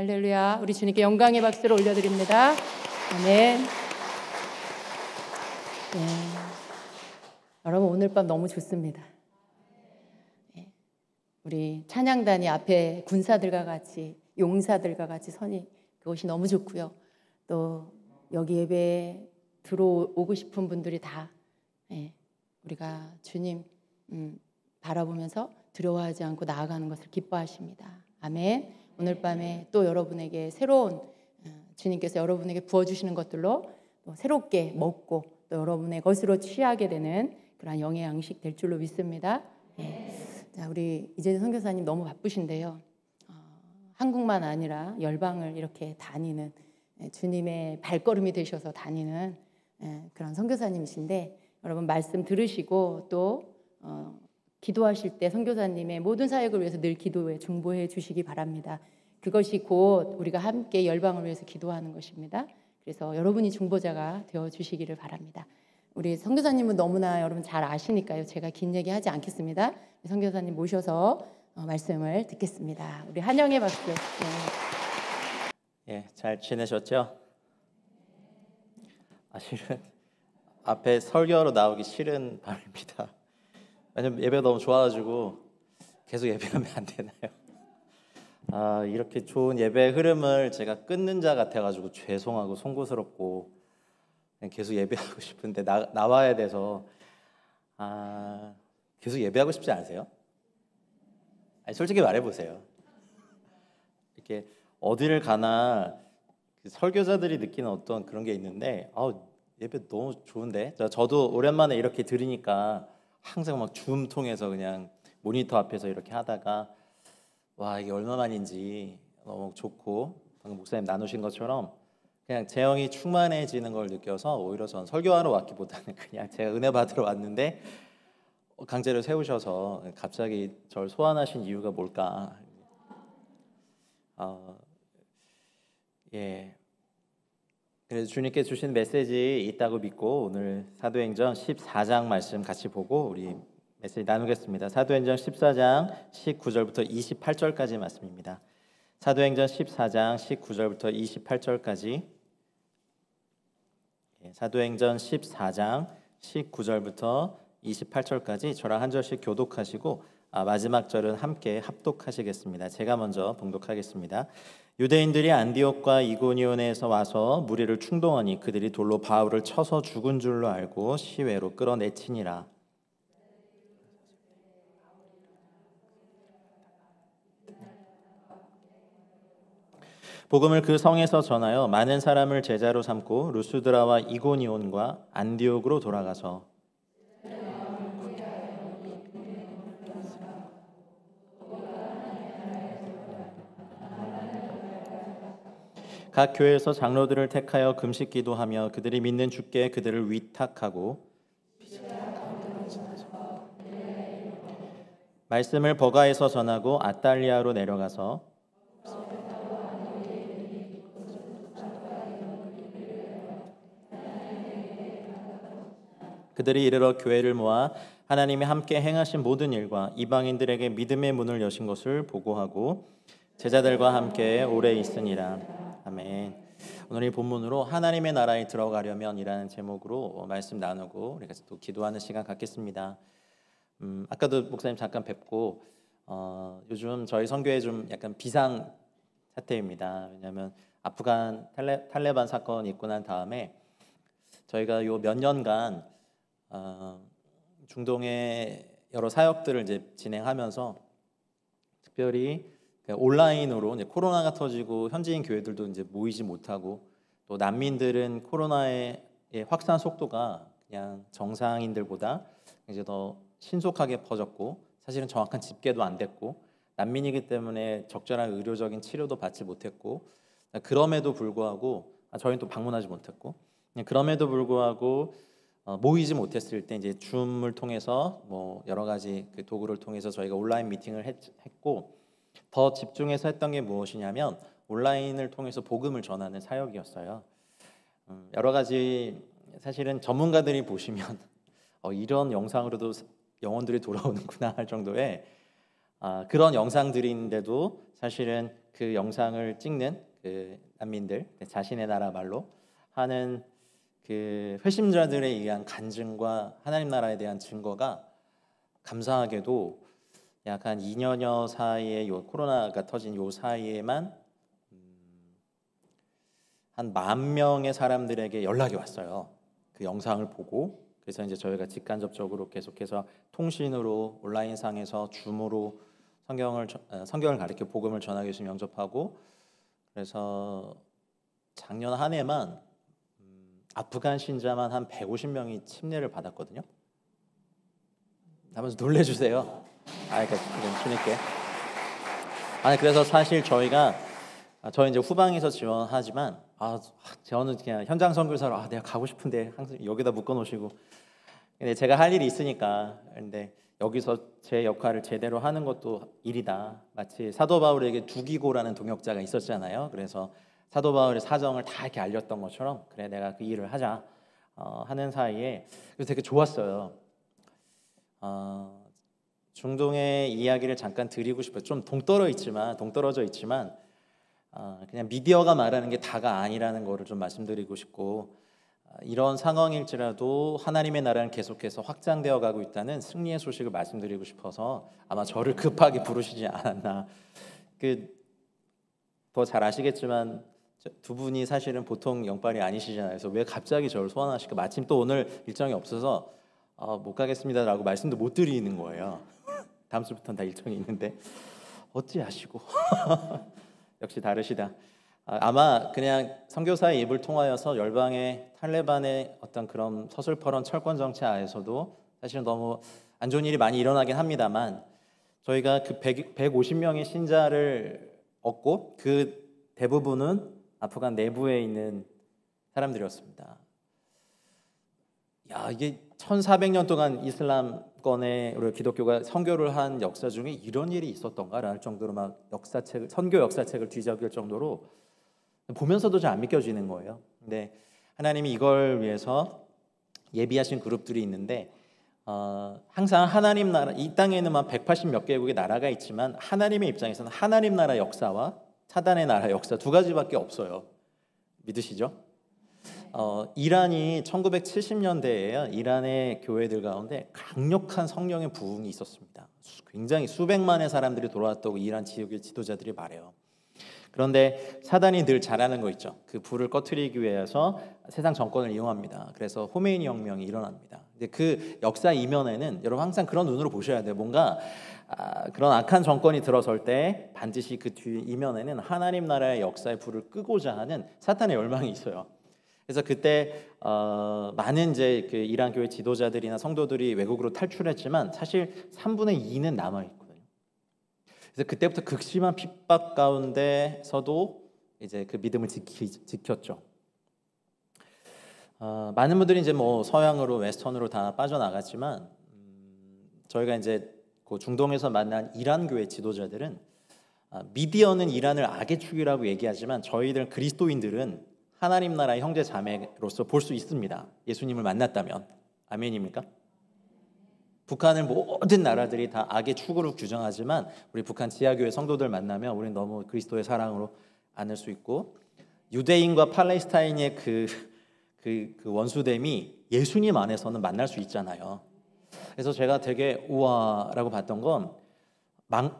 할렐루야. 우리 주님께 영광의 박수를 올려드립니다. 아멘. 네. 여러분 오늘 밤 너무 좋습니다. 네. 우리 찬양단이 앞에 군사들과 같이 용사들과 같이 서니 그것이 너무 좋고요. 또 여기 예배에 들어오고 싶은 분들이 다 우리가 주님 바라보면서 두려워하지 않고 나아가는 것을 기뻐하십니다. 아멘. 오늘 밤에 또 여러분에게 새로운 주님께서 여러분에게 부어주시는 것들로 또 새롭게 먹고 또 여러분의 것으로 취하게 되는 그런 영의 양식 될 줄로 믿습니다. 자, 우리 이재준 선교사님 너무 바쁘신데요. 한국만 아니라 열방을 이렇게 다니는 주님의 발걸음이 되셔서 다니는 그런 선교사님이신데 여러분 말씀 들으시고 또 기도하실 때 선교사님의 모든 사역을 위해서 늘 기도에 중보해 주시기 바랍니다. 그것이 곧 우리가 함께 열방을 위해서 기도하는 것입니다. 그래서 여러분이 중보자가 되어 주시기를 바랍니다. 우리 선교사님은 너무나 여러분 잘 아시니까요. 제가 긴 얘기 하지 않겠습니다. 선교사님 모셔서 말씀을 듣겠습니다. 우리 한영의 박수. 잘 지내셨죠? 실은 앞에 설교로 나오기 싫은 밤입니다. 왜냐면 예배가 너무 좋아가지고 계속 예배하면 안 되나요? 이렇게 좋은 예배 흐름을 제가 끊는 자 같아가지고 죄송하고 송구스럽고 그냥 계속 예배하고 싶은데 나와야 돼서 계속 예배하고 싶지 않으세요? 솔직히 말해보세요. 이렇게 어디를 가나 설교자들이 느끼는 어떤 그런 게 있는데 예배 너무 좋은데 저도 오랜만에 이렇게 들으니까 항상 막 줌 통해서 그냥 모니터 앞에서 이렇게 하다가 와 이게 얼마만인지 너무 좋고 방금 목사님 나누신 것처럼 그냥 제 영이 충만해지는 걸 느껴서 오히려 전 설교하러 왔기보다는 그냥 제가 은혜 받으러 왔는데 강제로 세우셔서 갑자기 저를 소환하신 이유가 뭘까? 그래서 주님께 주신 메시지 있다고 믿고 오늘 사도행전 14장 말씀 같이 보고 우리 메시지 나누겠습니다. 사도행전 14장 19절부터 28절까지 말씀입니다. 사도행전 14장 19절부터 28절까지 사도행전 14장 19절부터 28절까지 저랑 한 절씩 교독하시고 마지막 절은 함께 합독하시겠습니다. 제가 먼저 봉독하겠습니다. 유대인들이 안디옥과 이고니온에서 와서 무리를 충동하니 그들이 돌로 바울을 쳐서 죽은 줄로 알고 시외로 끌어내치니라. 복음을 그 성에서 전하여 많은 사람을 제자로 삼고 루스드라와 이고니온과 안디옥으로 돌아가서 각 교회에서 장로들을 택하여 금식 기도하며 그들이 믿는 주께 그들을 위탁하고 말씀을 버가에서 전하고 아탈리아로 내려가서 그들이 이르러 교회를 모아 하나님이 함께 행하신 모든 일과 이방인들에게 믿음의 문을 여신 것을 보고하고 제자들과 함께 오래 있으니라. 아멘. 오늘 이 본문으로 하나님의 나라에 들어가려면 이라는 제목으로 말씀 나누고 우리가 또 기도하는 시간 갖겠습니다. 아까도 목사님 잠깐 뵙고 요즘 저희 선교회 좀 약간 비상 사태입니다. 왜냐하면 아프간 탈레반 사건이 있고 난 다음에 저희가 요 몇 년간 중동의 여러 사역들을 이제 진행하면서 특별히 온라인으로 이제 코로나가 터지고 현지인 교회들도 이제 모이지 못하고 또 난민들은 코로나의 확산 속도가 그냥 정상인들보다 이제 더 신속하게 퍼졌고 사실은 정확한 집계도 안 됐고 난민이기 때문에 적절한 의료적인 치료도 받지 못했고 그럼에도 불구하고 저희는 또 방문하지 못했고 그럼에도 불구하고 모이지 못했을 때 이제 줌을 통해서 뭐 여러 가지 그 도구를 통해서 저희가 온라인 미팅을 했고 더 집중해서 했던 게 무엇이냐면 온라인을 통해서 복음을 전하는 사역이었어요. 여러 가지 사실은 전문가들이 보시면 이런 영상으로도 영혼들이 돌아오는구나 할 정도의 그런 영상들인데도 사실은 그 영상을 찍는 그 난민들, 자신의 나라 말로 하는 그 회심자들에 의한 간증과 하나님 나라에 대한 증거가 감사하게도 약 한 2년여 사이에 요 코로나가 터진 요 사이에만 한 10,000명의 사람들에게 연락이 왔어요. 그 영상을 보고. 그래서 이제 저희가 직간접적으로 계속해서 통신으로 온라인상에서 줌으로 성경을 가르쳐 복음을 전하기 위해서 영접하고, 그래서 작년 한 해만 아프간 신자만 한 150명이 침례를 받았거든요. 한번 놀래주세요. 그러니까 주님께. 그래서 사실 저희 이제 후방에서 지원하지만 저는 그냥 현장 선교사로 내가 가고 싶은데 항상 여기다 묶어놓으시고, 근데 제가 할 일이 있으니까. 근데 여기서 제 역할을 제대로 하는 것도 일이다. 마치 사도 바울에게 두기고라는 동역자가 있었잖아요. 그래서 사도 바울의 사정을 다 이렇게 알렸던 것처럼, 그래 내가 그 일을 하자 하는 사이에, 그래서 되게 좋았어요. 중동의 이야기를 잠깐 드리고 싶어요. 좀 동떨어져 있지만 그냥 미디어가 말하는 게 다가 아니라는 거를 좀 말씀드리고 싶고, 이런 상황일지라도 하나님의 나라는 계속해서 확장되어 가고 있다는 승리의 소식을 말씀드리고 싶어서 아마 저를 급하게 부르시지 않았나. 더 잘 아시겠지만 두 분이 사실은 보통 영빨이 아니시잖아요. 그래서 왜 갑자기 저를 소환하실까? 마침 또 오늘 일정이 없어서 못 가겠습니다라고 말씀도 못 드리는 거예요. 다음 주부터는 다 일정이 있는데 어찌하시고 역시 다르시다. 아마 그냥 선교사의 입을 통하여서 열방의 탈레반의 어떤 그런 서슬퍼런 철권 정치 하에서도 사실은 너무 안 좋은 일이 많이 일어나긴 합니다만, 저희가 그 150명의 신자를 얻고 그 대부분은 아프간 내부에 있는 사람들이었습니다. 이게 1400년 동안 이슬람권의 우리 기독교가 선교를 한 역사 중에 이런 일이 있었던가라는 정도로 막 선교 역사책을 뒤적일 정도로 보면서도 잘 안 믿겨지는 거예요. 근데 하나님이 이걸 위해서 예비하신 그룹들이 있는데, 항상 하나님 나라, 이 땅에는 180 몇 개국의 나라가 있지만 하나님의 입장에서는 하나님 나라 역사와 사단의 나라 역사 두 가지밖에 없어요. 믿으시죠? 이란이 1970년대에 이란의 교회들 가운데 강력한 성령의 부흥이 있었습니다. 굉장히 수백만의 사람들이 돌아왔다고 이란 지역의 지도자들이 말해요. 그런데 사단이 늘 잘하는 거 있죠. 그 불을 꺼트리기 위해서 세상 정권을 이용합니다. 그래서 호메이니 혁명이 일어납니다. 근데 그 역사 이면에는 여러분 항상 그런 눈으로 보셔야 돼요. 뭔가 그런 악한 정권이 들어설 때 반드시 그 뒤 이면에는 하나님 나라의 역사의 불을 끄고자 하는 사탄의 열망이 있어요. 그래서 그때 많은 이제 그 이란 교회 지도자들이나 성도들이 외국으로 탈출했지만 사실 3분의 2는 남아 있거든요. 그래서 그때부터 극심한 핍박 가운데서도 이제 그 믿음을 지켰죠. 많은 분들이 이제 서양으로 웨스턴으로 다 빠져나갔지만 저희가 이제 그 중동에서 만난 이란 교회 지도자들은 미디어는 이란을 악의 축이라고 얘기하지만 저희들 그리스도인들은 하나님 나라의 형제 자매로서 볼 수 있습니다. 예수님을 만났다면. 아멘입니까? 북한을 모든 나라들이 다 악의 축으로 규정하지만 우리 북한 지하교회 성도들 만나면 우리는 너무 그리스도의 사랑으로 안을 수 있고, 유대인과 팔레스타인의 그 원수됨이 예수님 안에서는 만날 수 있잖아요. 그래서 제가 되게 우와라고 봤던 건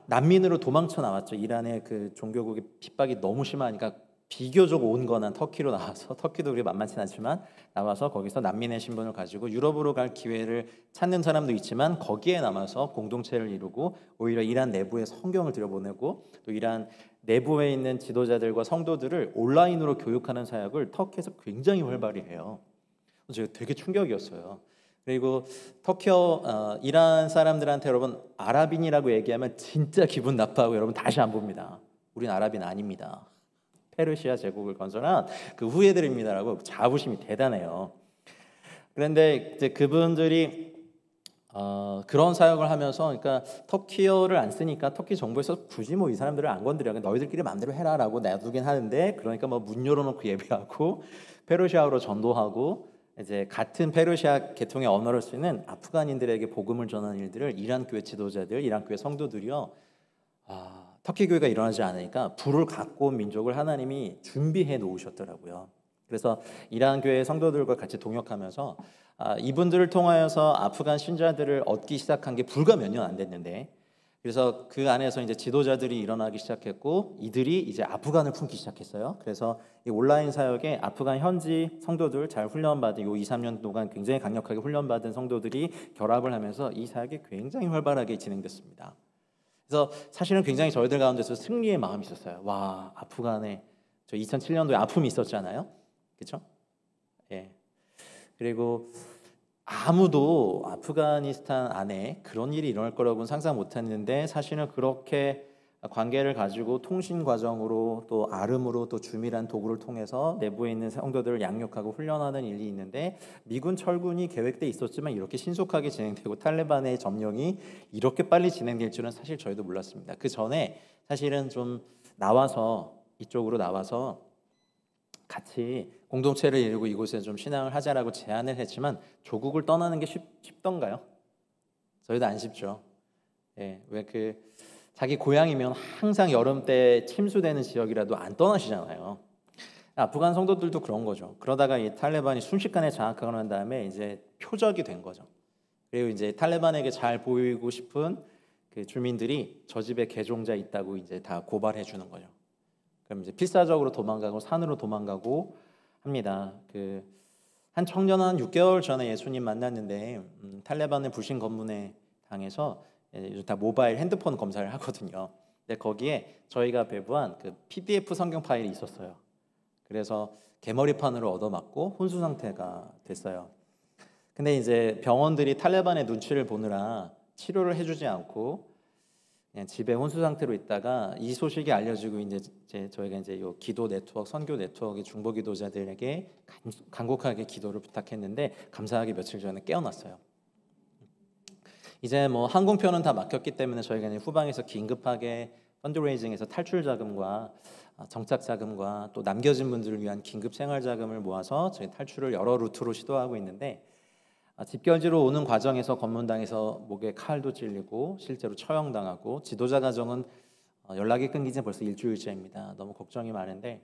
난민으로 도망쳐 나왔죠. 이란의 그 종교국의 핍박이 너무 심하니까 비교적 온건한 터키로 나와서, 터키도 그렇게 만만치 않지만 나와서 거기서 난민의 신분을 가지고 유럽으로 갈 기회를 찾는 사람도 있지만 거기에 남아서 공동체를 이루고 오히려 이란 내부에 성경을 들여보내고 또 이란 내부에 있는 지도자들과 성도들을 온라인으로 교육하는 사역을 터키에서 굉장히 활발히 해요. 제가 되게 충격이었어요. 그리고 이란 사람들한테 여러분 아랍인이라고 얘기하면 진짜 기분 나빠하고 여러분 다시 안 봅니다. 우린 아랍인 아닙니다. 페르시아 제국을 건설한 그 후예들입니다라고 자부심이 대단해요. 그런데 이제 그분들이 그런 사역을 하면서, 그러니까 터키어를 안 쓰니까 터키 정부에서 굳이 이 사람들을 안 건드려, 너희들끼리 마음대로 해라라고 놔두긴 하는데, 그러니까 문 열어놓고 예배하고 페르시아어로 전도하고 이제 같은 페르시아 계통의 언어를 쓰는 아프간인들에게 복음을 전하는 일들을 이란 교회 지도자들, 이란 교회 성도들이요 터키 교회가 일어나지 않으니까 불을 갖고 온 민족을 하나님이 준비해 놓으셨더라고요. 그래서 이란 교회 성도들과 같이 동역하면서 이분들을 통하여서 아프간 신자들을 얻기 시작한 게 불과 몇 년 안 됐는데, 그래서 그 안에서 이제 지도자들이 일어나기 시작했고 이들이 이제 아프간을 품기 시작했어요. 그래서 이 온라인 사역에 아프간 현지 성도들 잘 훈련받은 요 2, 3년 동안 굉장히 강력하게 훈련받은 성도들이 결합을 하면서 이 사역이 굉장히 활발하게 진행됐습니다. 그래서 사실은 굉장히 저희들 가운데서 승리의 마음이 있었어요. 와, 아프간에 저 2007년도에 아픔이 있었잖아요. 그렇죠? 예. 그리고 아무도 아프가니스탄 안에 그런 일이 일어날 거라고는 상상 못했는데, 사실은 그렇게 관계를 가지고 통신 과정으로 또 아름으로 또 주밀한 도구를 통해서 내부에 있는 성도들을 양육하고 훈련하는 일이 있는데, 미군 철군이 계획돼 있었지만 이렇게 신속하게 진행되고 탈레반의 점령이 이렇게 빨리 진행될 줄은 사실 저희도 몰랐습니다. 그 전에 사실은 좀 나와서 이쪽으로 나와서 같이 공동체를 이루고 이곳에 좀 신앙을 하자라고 제안을 했지만 조국을 떠나는 게 쉽던가요? 저희도 안 쉽죠. 예, 왜 자기 고향이면 항상 여름 때 침수되는 지역이라도 안 떠나시잖아요. 아프간 성도들도 그런 거죠. 그러다가 이 탈레반이 순식간에 장악하고 난 다음에 이제 표적이 된 거죠. 그리고 이제 탈레반에게 잘 보이고 싶은 그 주민들이 저 집에 개종자 있다고 이제 다 고발해 주는 거죠. 그럼 이제 필사적으로 도망가고 산으로 도망가고 합니다. 한 청년은 한 6개월 전에 예수님 만났는데 탈레반의 불신 검문에 당해서 요즘 다 모바일 핸드폰 검사를 하거든요. 근데 거기에 저희가 배부한 그 PDF 성경 파일이 있었어요. 그래서 개머리판으로 얻어맞고 혼수 상태가 됐어요. 근데 이제 병원들이 탈레반의 눈치를 보느라 치료를 해주지 않고 그냥 집에 혼수 상태로 있다가 이 소식이 알려지고 이제 저희가 이제 요 기도 네트워크, 선교 네트워크의 중보 기도자들에게 간곡하게 기도를 부탁했는데 감사하게 며칠 전에 깨어났어요. 이제 뭐 항공편은 다 막혔기 때문에 저희가 이제 후방에서 긴급하게 펀드레이징해서 탈출 자금과 정착 자금과 또 남겨진 분들을 위한 긴급 생활 자금을 모아서 저희 탈출을 여러 루트로 시도하고 있는데, 집결지로 오는 과정에서 검문당해서 목에 칼도 찔리고 실제로 처형당하고 지도자 가정은 연락이 끊긴 지 벌써 일주일째입니다. 너무 걱정이 많은데,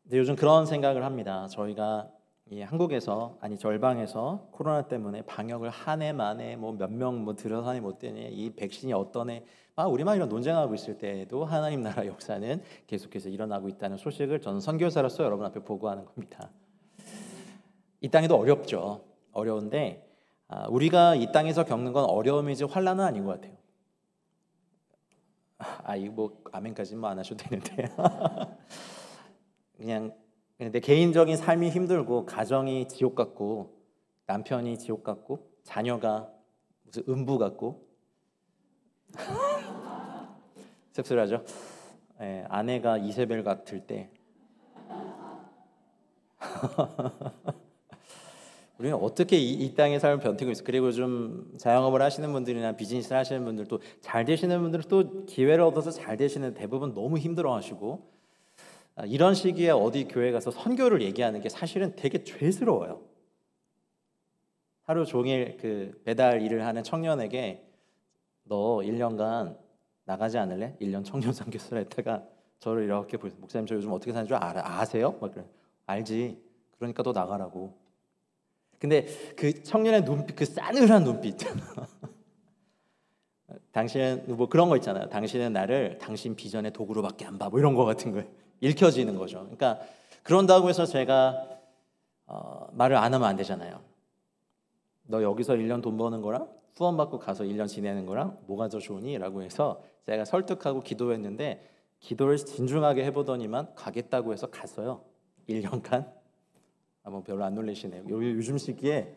근데 요즘 그런 생각을 합니다. 저희가 이 한국에서 아니 절방에서 코로나 때문에 방역을 한 해 만에 뭐 몇 명 뭐 들어서니 못 되니 이 백신이 어떤 애 우리만 이런 논쟁하고 있을 때에도 하나님 나라 역사는 계속해서 일어나고 있다는 소식을 저는 선교사로서 여러분 앞에 보고하는 겁니다. 이 땅에도 어렵죠. 어려운데 우리가 이 땅에서 겪는 건 어려움이지 환난은 아닌 것 같아요. 이거 뭐 아멘까지는 뭐 안 하셔도 되는데 그냥 내 개인적인 삶이 힘들고 가정이 지옥 같고 남편이 지옥 같고 자녀가 무슨 음부 같고 씁쓸하죠. 예, 아내가 이세벨 같을 때 우리는 어떻게 이 땅의 삶을 변태고 있어. 그리고 좀 자영업을 하시는 분들이나 비즈니스를 하시는 분들도 잘 되시는 분들은 또 기회를 얻어서 잘 되시는 대부분 너무 힘들어하시고, 이런 시기에 어디 교회 가서 선교를 얘기하는 게 사실은 되게 죄스러워요. 하루 종일 배달 일을 하는 청년에게 너 1년간 나가지 않을래? 1년 청년 선교사를 했다가 저를 이렇게 보세요. 목사님 저 요즘 어떻게 사는 줄 아세요? 막 그래. 알지. 그러니까 또 나가라고. 근데 그 청년의 눈빛, 그 싸늘한 눈빛. 당신은 뭐 그런 거 있잖아요. 당신은 나를 당신 비전의 도구로밖에 안 봐. 뭐 이런 거 같은 거예요. 읽혀지는 거죠. 그러니까 그런다고 해서 제가 말을 안 하면 안 되잖아요. 너 여기서 1년 돈 버는 거랑 후원받고 가서 1년 지내는 거랑 뭐가 더 좋으니? 라고 해서 제가 설득하고 기도했는데, 기도를 진중하게 해보더니만 가겠다고 해서 갔어요. 1년간. 뭐 별로 안 놀라시네요. 요즘 시기에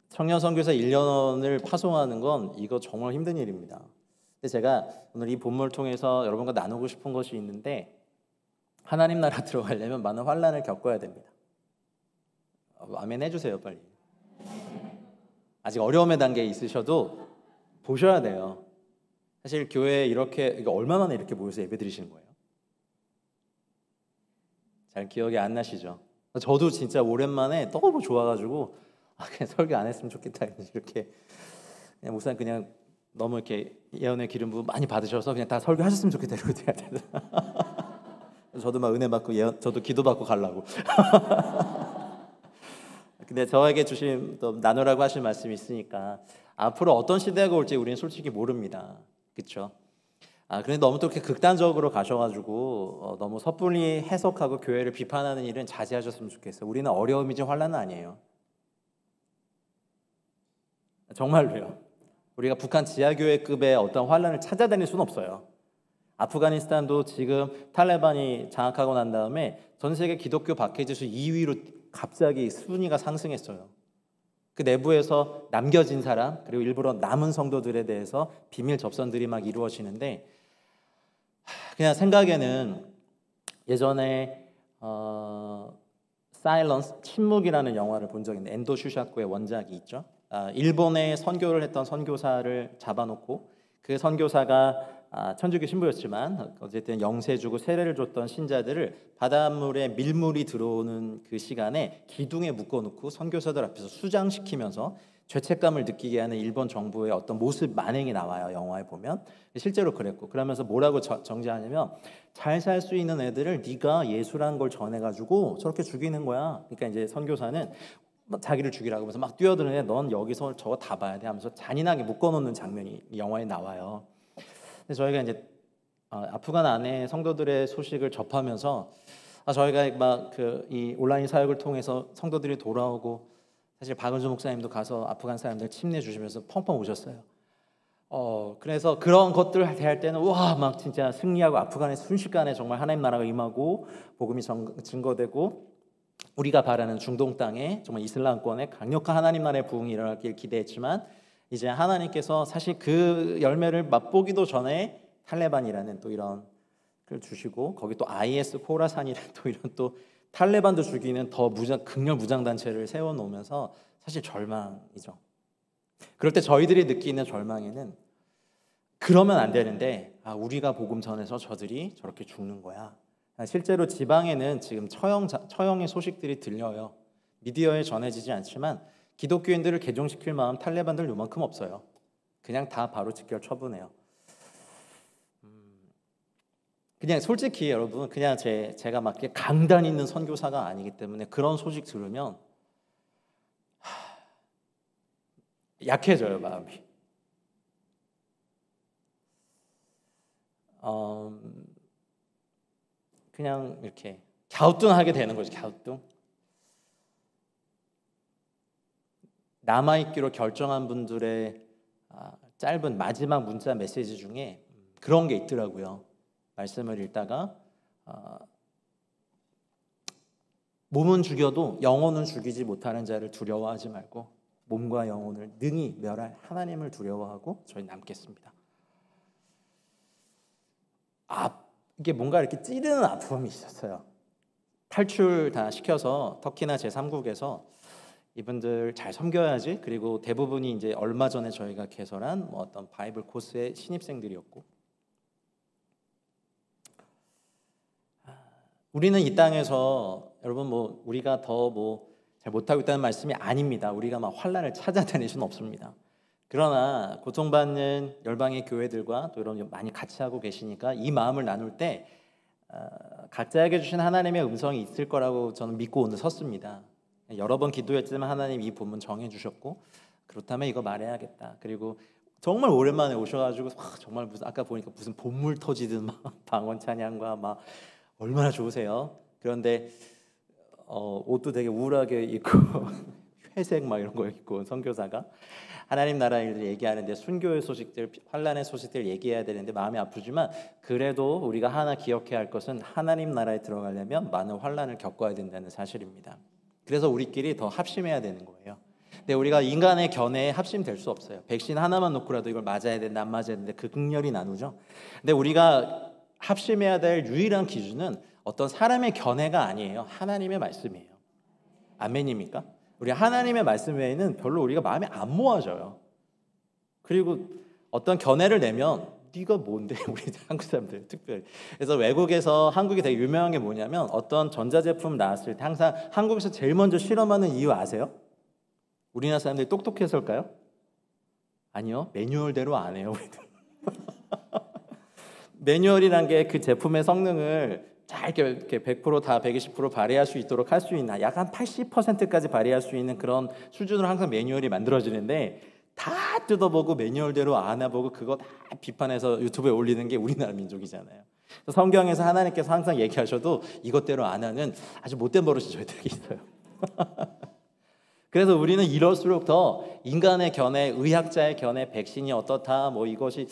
청년 선교사 1년을 파송하는 건 이거 정말 힘든 일입니다. 근데 제가 오늘 이 본문을 통해서 여러분과 나누고 싶은 것이 있는데, 하나님 나라 들어가려면 많은 환난을 겪어야 됩니다. 아멘 해주세요 빨리. 아직 어려움의 단계에 있으셔도 보셔야 돼요. 사실 교회에 이렇게 얼마 만에 이렇게 모여서 예배 드리시는 거예요? 잘 기억이 안 나시죠? 저도 진짜 오랜만에 너무 좋아가지고 그냥 설교 안 했으면 좋겠다 이렇게 그냥 목사님 그냥 너무 이렇게 예언의 기름 부음 많이 받으셔서 그냥 다 설교하셨으면 좋겠다 이러고 돼야 되나. 저도 막 은혜 받고 저도 기도 받고 가려고. 근데 저에게 주신 또 나누라고 하신 말씀이 있으니까 앞으로 어떤 시대가 올지 우리는 솔직히 모릅니다. 그렇죠? 그런데 너무 또 이렇게 극단적으로 가셔가지고 너무 섣불리 해석하고 교회를 비판하는 일은 자제하셨으면 좋겠어요. 우리는 어려움이지 환난은 아니에요. 정말로요. 우리가 북한 지하교회급의 어떤 환난을 찾아다닐 수는 없어요. 아프가니스탄도 지금 탈레반이 장악하고 난 다음에 전 세계 기독교 박해지수 2위로 갑자기 순위가 상승했어요. 그 내부에서 남겨진 사람 그리고 일부러 남은 성도들에 대해서 비밀 접선들이 막 이루어지는데 그냥 생각에는 예전에 사일런스 침묵이라는 영화를 본 적이 있는데 엔도 슈샤코의 원작이 있죠. 일본에 선교를 했던 선교사를 잡아놓고 그 선교사가 천주교 신부였지만 어쨌든 영세 주고 세례를 줬던 신자들을 바닷물에 밀물이 들어오는 그 시간에 기둥에 묶어놓고 선교사들 앞에서 수장시키면서 죄책감을 느끼게 하는 일본 정부의 어떤 모습 만행이 나와요. 영화에 보면 실제로 그랬고 그러면서 뭐라고 정지하냐면 잘 살 수 있는 애들을 네가 예수라는 걸 전해가지고 저렇게 죽이는 거야. 그러니까 이제 선교사는 자기를 죽이라고 하면서 막 뛰어드는데 넌 여기서 저거 다 봐야 돼 하면서 잔인하게 묶어놓는 장면이 영화에 나와요. 근데 저희가 이제 아프간 안에 성도들의 소식을 접하면서 저희가 막 이 온라인 사역을 통해서 성도들이 돌아오고 사실 박은주 목사님도 가서 아프간 사람들 침례 주시면서 펑펑 우셨어요. 그래서 그런 것들 대할 때는 와 막 진짜 승리하고 아프간의 순식간에 정말 하나님 나라가 임하고 복음이 증거되고 우리가 바라는 중동 땅에 정말 이슬람권의 강력한 하나님 나라의 부흥이 일어나길 기대했지만 이제 하나님께서 사실 그 열매를 맛보기도 전에 탈레반이라는 또 이런 걸 주시고 거기 또 IS 코라산이라는 또 이런 또 탈레반도 죽이는 더 극렬 무장단체를 세워놓으면서 사실 절망이죠. 그럴 때 저희들이 느끼는 절망에는 그러면 안 되는데 우리가 복음 전해서 저들이 저렇게 죽는 거야. 실제로 지방에는 지금 처형의 소식들이 들려요. 미디어에 전해지지 않지만 기독교인들을 개종시킬 마음 탈레반들 요만큼 없어요. 그냥 다 바로 직결 처분해요. 그냥 솔직히 여러분 그냥 제가 막 강단 있는 선교사가 아니기 때문에 그런 소식 들으면 약해져요 마음이. 그냥 이렇게 갸우뚱하게 되는 거죠. 갸우뚱. 남아있기로 결정한 분들의 짧은 마지막 문자 메시지 중에 그런 게 있더라고요. 말씀을 읽다가 몸은 죽여도 영혼은 죽이지 못하는 자를 두려워하지 말고 몸과 영혼을 능히 멸할 하나님을 두려워하고 저희 남겠습니다. 이게 뭔가 이렇게 찌르는 아픔이 있었어요. 탈출 다 시켜서 터키나 제3국에서 이분들 잘 섬겨야지. 그리고 대부분이 이제 얼마 전에 저희가 개설한 어떤 바이블 코스의 신입생들이었고, 우리는 이 땅에서 여러분 우리가 더 잘 못하고 있다는 말씀이 아닙니다. 우리가 막 환난을 찾아다닐 수는 없습니다. 그러나 고통받는 열방의 교회들과 또 이런 많이 같이 하고 계시니까 이 마음을 나눌 때 각자에게 주신 하나님의 음성이 있을 거라고 저는 믿고 오늘 섰습니다. 여러 번 기도했지만 하나님 이 본문 정해주셨고 그렇다면 이거 말해야겠다. 그리고 정말 오랜만에 오셔가지고 정말 아까 보니까 무슨 본물 터지듯 막 방언 찬양과 막 얼마나 좋으세요. 그런데 옷도 되게 우울하게 입고 회색 막 이런 거 입고 선교사가 하나님 나라 일을 얘기하는데 순교의 소식들, 환난의 소식들 얘기해야 되는데 마음이 아프지만 그래도 우리가 하나 기억해야 할 것은 하나님 나라에 들어가려면 많은 환난을 겪어야 된다는 사실입니다. 그래서 우리끼리 더 합심해야 되는 거예요. 근데 우리가 인간의 견해에 합심될 수 없어요. 백신 하나만 놓고라도 이걸 맞아야 되는데 안 맞아야 되는데 그 극렬이 나누죠. 근데 우리가 합심해야 될 유일한 기준은 어떤 사람의 견해가 아니에요. 하나님의 말씀이에요. 아멘입니까? 우리 하나님의 말씀 외에는 별로 우리가 마음에 안 모아져요. 그리고 어떤 견해를 내면 네가 뭔데? 우리 한국 사람들 특별히. 그래서 외국에서 한국이 되게 유명한 게 뭐냐면 어떤 전자제품 나왔을 때 항상 한국에서 제일 먼저 실험하는 이유 아세요? 우리나라 사람들이 똑똑해서일까요? 아니요, 매뉴얼대로 안 해요. 우리도. 매뉴얼이란 게 그 제품의 성능을 잘 이렇게 100% 다 120% 발휘할 수 있도록 할 수 있는, 약 한 80%까지 발휘할 수 있는 그런 수준으로 항상 매뉴얼이 만들어지는데, 다 뜯어보고 매뉴얼대로 안 해보고 그거 다 비판해서 유튜브에 올리는 게 우리나라 민족이잖아요. 성경에서 하나님께서 항상 얘기하셔도 이것대로 안 하는 아주 못된 버릇이 저희들에게 있어요. 그래서 우리는 이럴수록 더 인간의 견해, 의학자의 견해, 백신이 어떻다, 뭐 이것이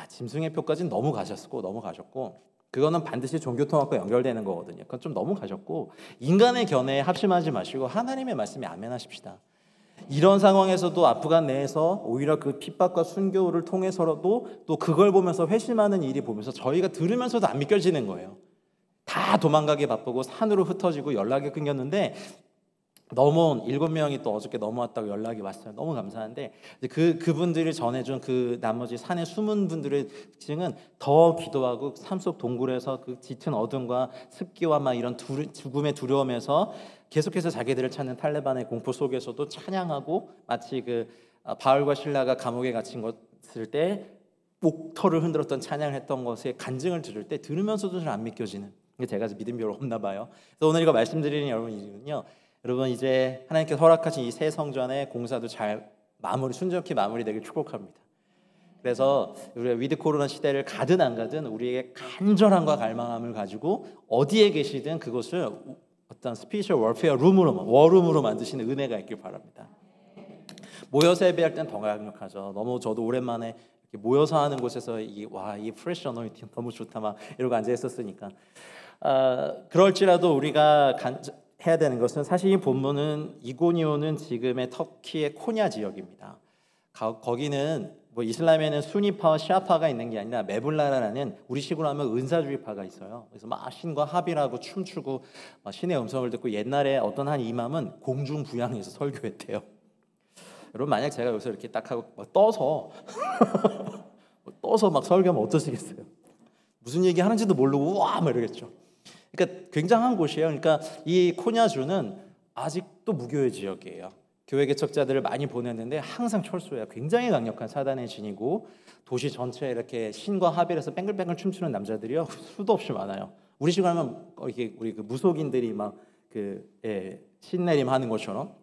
짐승의 표까지는 너무 가셨고 그거는 반드시 종교통합과 연결되는 거거든요. 그건 좀 너무 가셨고, 인간의 견해에 합심하지 마시고 하나님의 말씀에 아멘하십시다. 이런 상황에서도 아프간 내에서 오히려 그 핍박과 순교를 통해서라도 또 그걸 보면서 회심하는 일이 보면서 저희가 들으면서도 안 믿겨지는 거예요. 다 도망가기 바쁘고 산으로 흩어지고 연락이 끊겼는데 넘어온 7명이 또 어저께 넘어왔다고 연락이 왔어요. 너무 감사한데 그분들이 전해준 그 나머지 산에 숨은 분들의 증은 더 기도하고 삶 속 동굴에서 그 짙은 어둠과 습기와 막 이런 죽음의 두려움에서 계속해서 자기들을 찾는 탈레반의 공포 속에서도 찬양하고, 마치 그 바울과 실라가 감옥에 갇힌 것을 때 목터를 흔들었던 찬양을 했던 것에 간증을 들을 때 들으면서도 잘 안 믿겨지는, 제가 믿음이 별로 없나 봐요. 그래서 오늘 이거 말씀드리는 여러분이군요. 여러분, 이제 하나님께서 허락하신 이 새 성전의 공사도 잘 순조롭게 마무리되길 축복합니다. 그래서 우리가 위드 코로나 시대를 가든 안 가든 우리에게 간절함과 갈망함을 가지고 어디에 계시든 그것을 어떤 스피리추얼 워페어 워룸으로 만드시는 은혜가 있길 바랍니다. 모여서 예배할 땐 더 강력하죠. 너무 저도 오랜만에 이렇게 모여서 하는 곳에서 이 프레시 어노인팅 너무 좋다 막 이러고 앉아 있었으니까, 그럴지라도 우리가 해야 되는 것은, 사실 이 본문은 이고니온은 지금의 터키의 코냐 지역입니다. 거기는 뭐 이슬람에는 수니파와 시아파가 있는 게 아니라 메불라라는 우리식으로 하면 은사주의파가 있어요. 그래서 막 신과 합의하고 춤추고 신의 음성을 듣고, 옛날에 어떤 한 이맘은 공중부양해서 설교했대요. 여러분, 만약 제가 여기서 이렇게 딱 하고 떠서 막 설교하면 어떠시겠어요? 무슨 얘기 하는지도 모르고 우와 막 이러겠죠. 그러니까 굉장한 곳이에요. 그러니까 이 코냐주는 아직도 무교의 지역이에요. 교회 개척자들을 많이 보냈는데 항상 철수해요. 굉장히 강력한 사단의 진이고, 도시 전체에 이렇게 신과 합의해서 뱅글뱅글 춤추는 남자들이요 수도 없이 많아요. 우리식으로 하면 이렇게 우리 그 무속인들이 막 신내림 하는 것처럼.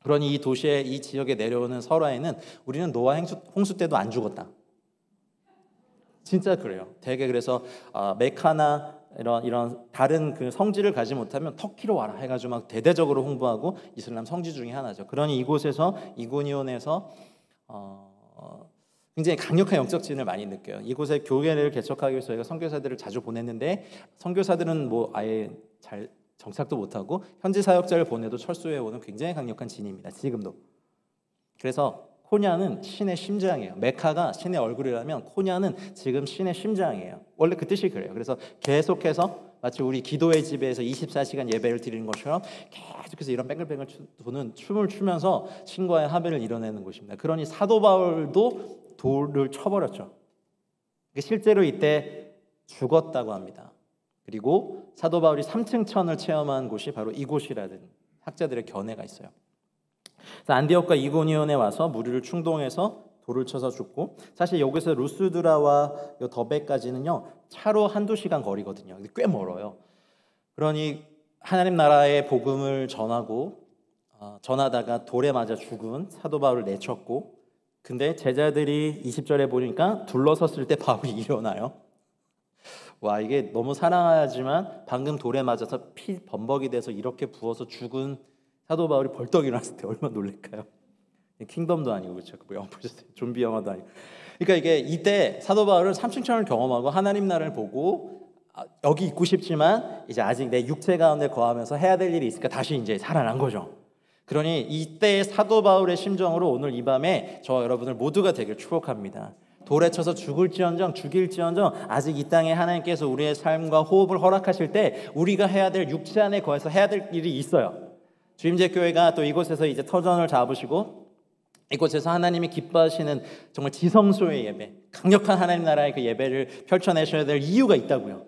그러니 이 도시에, 이 지역에 내려오는 설화에는 우리는 노아 홍수 때도 안 죽었다. 진짜 그래요. 되게 그래서 메카나 이런 다른 그 성지를 가지 못하면 터키로 와라 해가지고 막 대대적으로 홍보하고 이슬람 성지 중에 하나죠. 그러니 이곳에서, 이고니온에서 굉장히 강력한 영적 진을 많이 느껴요. 이곳에 교회를 개척하기 위해서 저희가 선교사들을 자주 보냈는데, 선교사들은 뭐 아예 잘 정착도 못하고 현지 사역자를 보내도 철수해오는 굉장히 강력한 진입니다. 지금도. 그래서 코냐는 신의 심장이에요. 메카가 신의 얼굴이라면 코냐는 지금 신의 심장이에요. 원래 그 뜻이 그래요. 그래서 계속해서 마치 우리 기도의 집에서 24시간 예배를 드리는 것처럼 계속해서 이런 뱅글뱅글 도는 춤을 추면서 신과의 합의를 이뤄내는 곳입니다. 그러니 사도 바울도 돌을 쳐버렸죠. 실제로 이때 죽었다고 합니다. 그리고 사도 바울이 3층 천을 체험한 곳이 바로 이곳이라는 학자들의 견해가 있어요. 그래서 안디옥과 이고니온에 와서 무리를 충동해서 돌을 쳐서 죽고, 사실 여기서 루스드라와 더베까지는요 차로 1-2시간 거리거든요. 꽤 멀어요. 그러니 하나님 나라의 복음을 전하다가 돌에 맞아 죽은 사도 바울을 내쳤고, 근데 제자들이 20절에 보니까 둘러섰을 때 바울이 일어나요. 와, 이게 너무 사랑하지만 방금 돌에 맞아서 피 범벅이 돼서 이렇게 부어서 죽은 사도 바울이 벌떡 일어났을 때 얼마나 놀랄까요? 킹덤도 아니고, 그렇죠? 뭐 영화 보셨어요? 좀비 영화도 아니고. 그러니까 이게 이때 사도 바울은 삼층천을 경험하고 하나님 나라를 보고, 여기 있고 싶지만 이제 아직 내 육체 가운데 거하면서 해야 될 일이 있으니까 다시 이제 살아난 거죠. 그러니 이때 사도 바울의 심정으로 오늘 이 밤에 저와 여러분들 모두가 되길 축복합니다. 돌에 쳐서 죽일지언정 아직 이 땅에 하나님께서 우리의 삶과 호흡을 허락하실 때 우리가 해야 될, 육체 안에 거해서 해야 될 일이 있어요. 주임제 교회가 또 이곳에서 이제 터전을 잡으시고 이곳에서 하나님이 기뻐하시는 정말 지성소의 예배, 강력한 하나님 나라의 그 예배를 펼쳐내셔야 될 이유가 있다고요.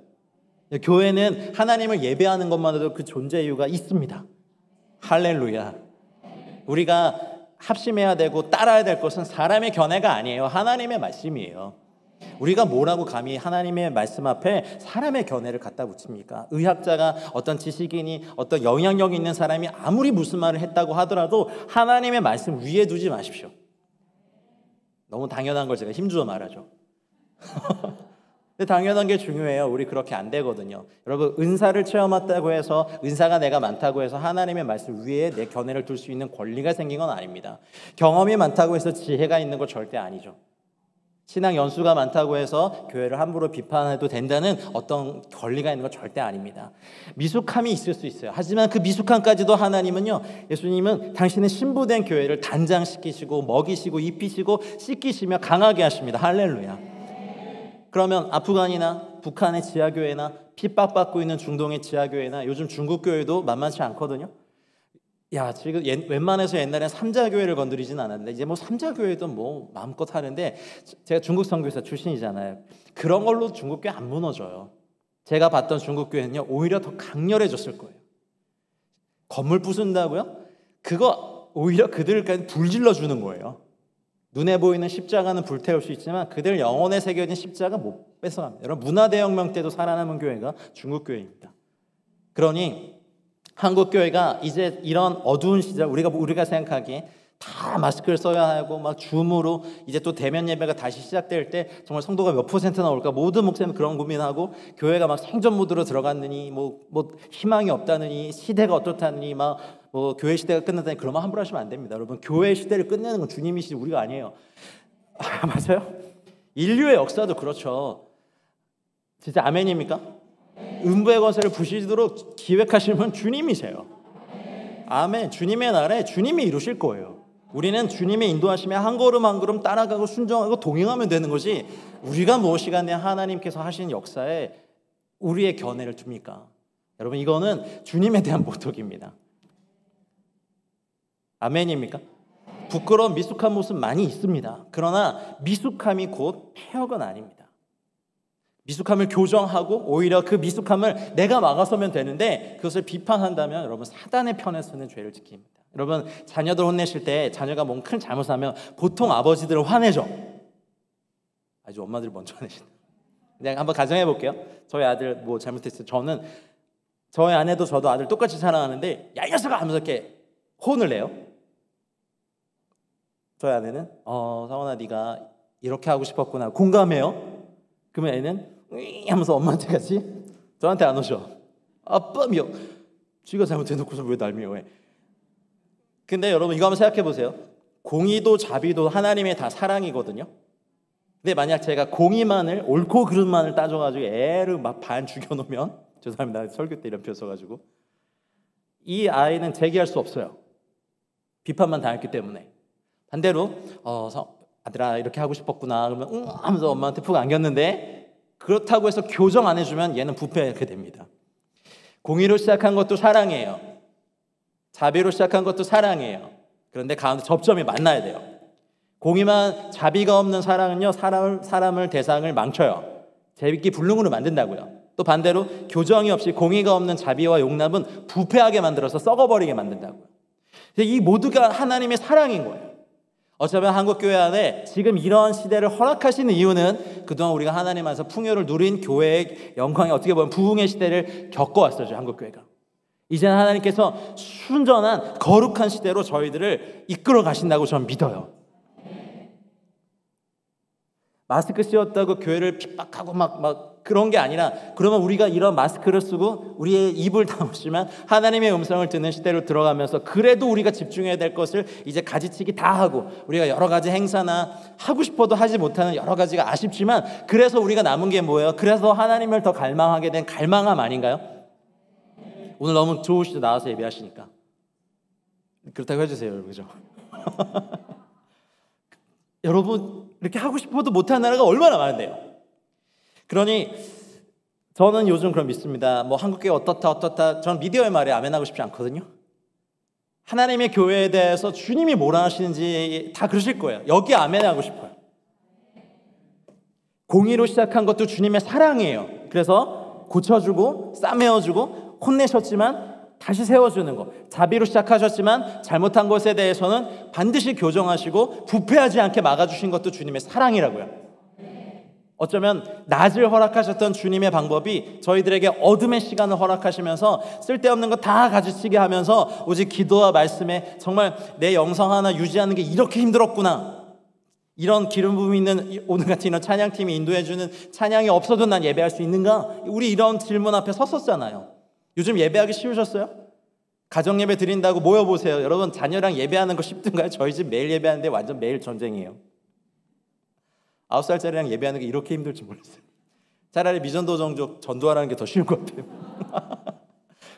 교회는 하나님을 예배하는 것만으로도 그 존재 이유가 있습니다. 할렐루야. 우리가 합심해야 되고 따라야 될 것은 사람의 견해가 아니에요. 하나님의 말씀이에요. 우리가 뭐라고 감히 하나님의 말씀 앞에 사람의 견해를 갖다 붙입니까? 의학자가 어떤 지식인이 어떤 영향력 있는 사람이 아무리 무슨 말을 했다고 하더라도 하나님의 말씀 위에 두지 마십시오. 너무 당연한 걸 제가 힘주어 말하죠. 근데 당연한 게 중요해요. 우리 그렇게 안 되거든요. 여러분, 은사를 체험했다고 해서, 은사가 내가 많다고 해서 하나님의 말씀 위에 내 견해를 둘 수 있는 권리가 생긴 건 아닙니다. 경험이 많다고 해서 지혜가 있는 거 절대 아니죠. 신앙 연수가 많다고 해서 교회를 함부로 비판해도 된다는 어떤 권리가 있는 거 절대 아닙니다. 미숙함이 있을 수 있어요. 하지만 그 미숙함까지도 하나님은요, 예수님은 당신의 신부된 교회를 단장시키시고 먹이시고 입히시고 씻기시며 강하게 하십니다. 할렐루야. 그러면 아프간이나 북한의 지하교회나 핍박받고 있는 중동의 지하교회나 요즘 중국교회도 만만치 않거든요. 야, 지금 웬만해서 옛날엔 삼자교회를 건드리진 않았는데 이제 뭐 삼자교회도 뭐 마음껏 하는데, 제가 중국 선교사 출신이잖아요. 그런 걸로 중국교회 안 무너져요. 제가 봤던 중국교회는요, 오히려 더 강렬해졌을 거예요. 건물 부순다고요? 그거 오히려 그들까지 불질러 주는 거예요. 눈에 보이는 십자가는 불태울 수 있지만 그들 영혼에 새겨진 십자가 못 뺏어갑니다. 여러분, 문화대혁명 때도 살아남은 교회가 중국교회입니다. 그러니 한국교회가 이제 이런 어두운 시절, 우리가 생각하기에 다 마스크를 써야 하고 막 줌으로 이제 또 대면 예배가 다시 시작될 때 정말 성도가 몇 % 나올까, 모든 목사님은 그런 고민하고, 교회가 막 생전 모드로 들어갔느니 뭐 희망이 없다느니 시대가 어떻다느니 막 뭐 교회 시대가 끝났다니, 그러면 함부로 하시면 안 됩니다. 여러분, 교회 시대를 끝내는 건 주님이시지 우리가 아니에요. 맞아요? 인류의 역사도 그렇죠. 진짜 아멘입니까? 음부의 권세를 부시도록 기획하시는 분 주님이세요. 아멘. 주님의 나라에 주님이 이루실 거예요. 우리는 주님의 인도하심에 한 걸음 한 걸음 따라가고 순종하고 동행하면 되는 거지, 우리가 무엇이가 내 하나님께서 하신 역사에 우리의 견해를 둡니까? 여러분, 이거는 주님에 대한 모독입니다. 아멘입니까? 부끄러운 미숙한 모습 많이 있습니다. 그러나 미숙함이 곧 폐역은 아닙니다. 미숙함을 교정하고 오히려 그 미숙함을 내가 막아서면 되는데, 그것을 비판한다면 여러분, 사단의 편에 서는 죄를 지킵니다. 여러분, 자녀들 혼내실 때 자녀가 뭔 큰 잘못하면 보통 아버지들은 화내죠. 아주 엄마들이 먼저 화내신다. 그냥 한번 가정해 볼게요. 저희 아들 뭐 잘못했어요. 저희 아내도 저도 아들 똑같이 사랑하는데, 야, 이 녀석아 하면서 이렇게 혼을 내요. 저희 아내는 성원아, 네가 이렇게 하고 싶었구나, 공감해요. 그러면 애는 하면서 엄마한테 가지, 저한테 안 오셔. 아빠 미워. 쥐가 잘못해놓고서 왜 날 미워해? 근데 여러분, 이거 한번 생각해 보세요. 공의도 자비도 하나님의 다 사랑이거든요. 근데 만약 제가 공의만을, 옳고 그름만을 따져가지고 애를 막 반 죽여놓으면, 죄송합니다, 설교 때 이런 표 써가지고, 이 아이는 제기할 수 없어요. 비판만 당했기 때문에. 반대로 아들아 이렇게 하고 싶었구나 그러면 응 하면서 엄마한테 푹 안겼는데, 그렇다고 해서 교정 안 해주면 얘는 부패하게 됩니다. 공의로 시작한 것도 사랑이에요. 자비로 시작한 것도 사랑이에요. 그런데 가운데 접점이 만나야 돼요. 공의만 자비가 없는 사랑은요, 사람을 대상을 망쳐요. 재밌기 불능으로 만든다고요. 또 반대로 교정이 없이 공의가 없는 자비와 용납은 부패하게 만들어서 썩어버리게 만든다고요. 이 모두가 하나님의 사랑인 거예요. 어쩌면 한국교회 안에 지금 이런 시대를 허락하시는 이유는 그동안 우리가 하나님 안에서 풍요를 누린 교회의 영광이, 어떻게 보면 부흥의 시대를 겪어왔었죠, 한국교회가. 이제는 하나님께서 순전한 거룩한 시대로 저희들을 이끌어 가신다고 저는 믿어요. 마스크 씌웠다고 교회를 핍박하고 막 그런 게 아니라, 그러면 우리가 이런 마스크를 쓰고 우리의 입을 다무시면 하나님의 음성을 듣는 시대로 들어가면서, 그래도 우리가 집중해야 될 것을 이제 가지치기 다 하고, 우리가 여러 가지 행사나 하고 싶어도 하지 못하는 여러 가지가 아쉽지만, 그래서 우리가 남은 게 뭐예요? 그래서 하나님을 더 갈망하게 된 갈망함 아닌가요? 오늘 너무 좋으시죠, 나와서 예배하시니까. 그렇다고 해주세요, 여러분. 그죠? 여러분, 이렇게 하고 싶어도 못하는 나라가 얼마나 많은데요. 그러니 저는 요즘 그럼 믿습니다. 뭐 한국교회 어떻다. 저는 미디어의 말에 아멘하고 싶지 않거든요. 하나님의 교회에 대해서 주님이 뭐라 하시는지 다 그러실 거예요. 여기 아멘하고 싶어요. 공의로 시작한 것도 주님의 사랑이에요. 그래서 고쳐주고 싸매어주고 혼내셨지만 다시 세워주는 거. 자비로 시작하셨지만 잘못한 것에 대해서는 반드시 교정하시고 부패하지 않게 막아주신 것도 주님의 사랑이라고요. 어쩌면 낮을 허락하셨던 주님의 방법이 저희들에게 어둠의 시간을 허락하시면서 쓸데없는 거 다 가지치게 하면서 오직 기도와 말씀에 정말 내 영성 하나 유지하는 게 이렇게 힘들었구나. 이런 기름 부음이 있는 오늘 같은 이런 찬양팀이 인도해주는 찬양이 없어도 난 예배할 수 있는가? 우리 이런 질문 앞에 섰었잖아요. 요즘 예배하기 쉬우셨어요? 가정 예배 드린다고 모여보세요. 여러분 자녀랑 예배하는 거 쉽던가요? 저희 집 매일 예배하는데 완전 매일 전쟁이에요. 9살짜리랑 예배하는 게 이렇게 힘들지 몰랐어요. 차라리 미전도 종족 전도하라는 게 더 쉬운 것 같아요.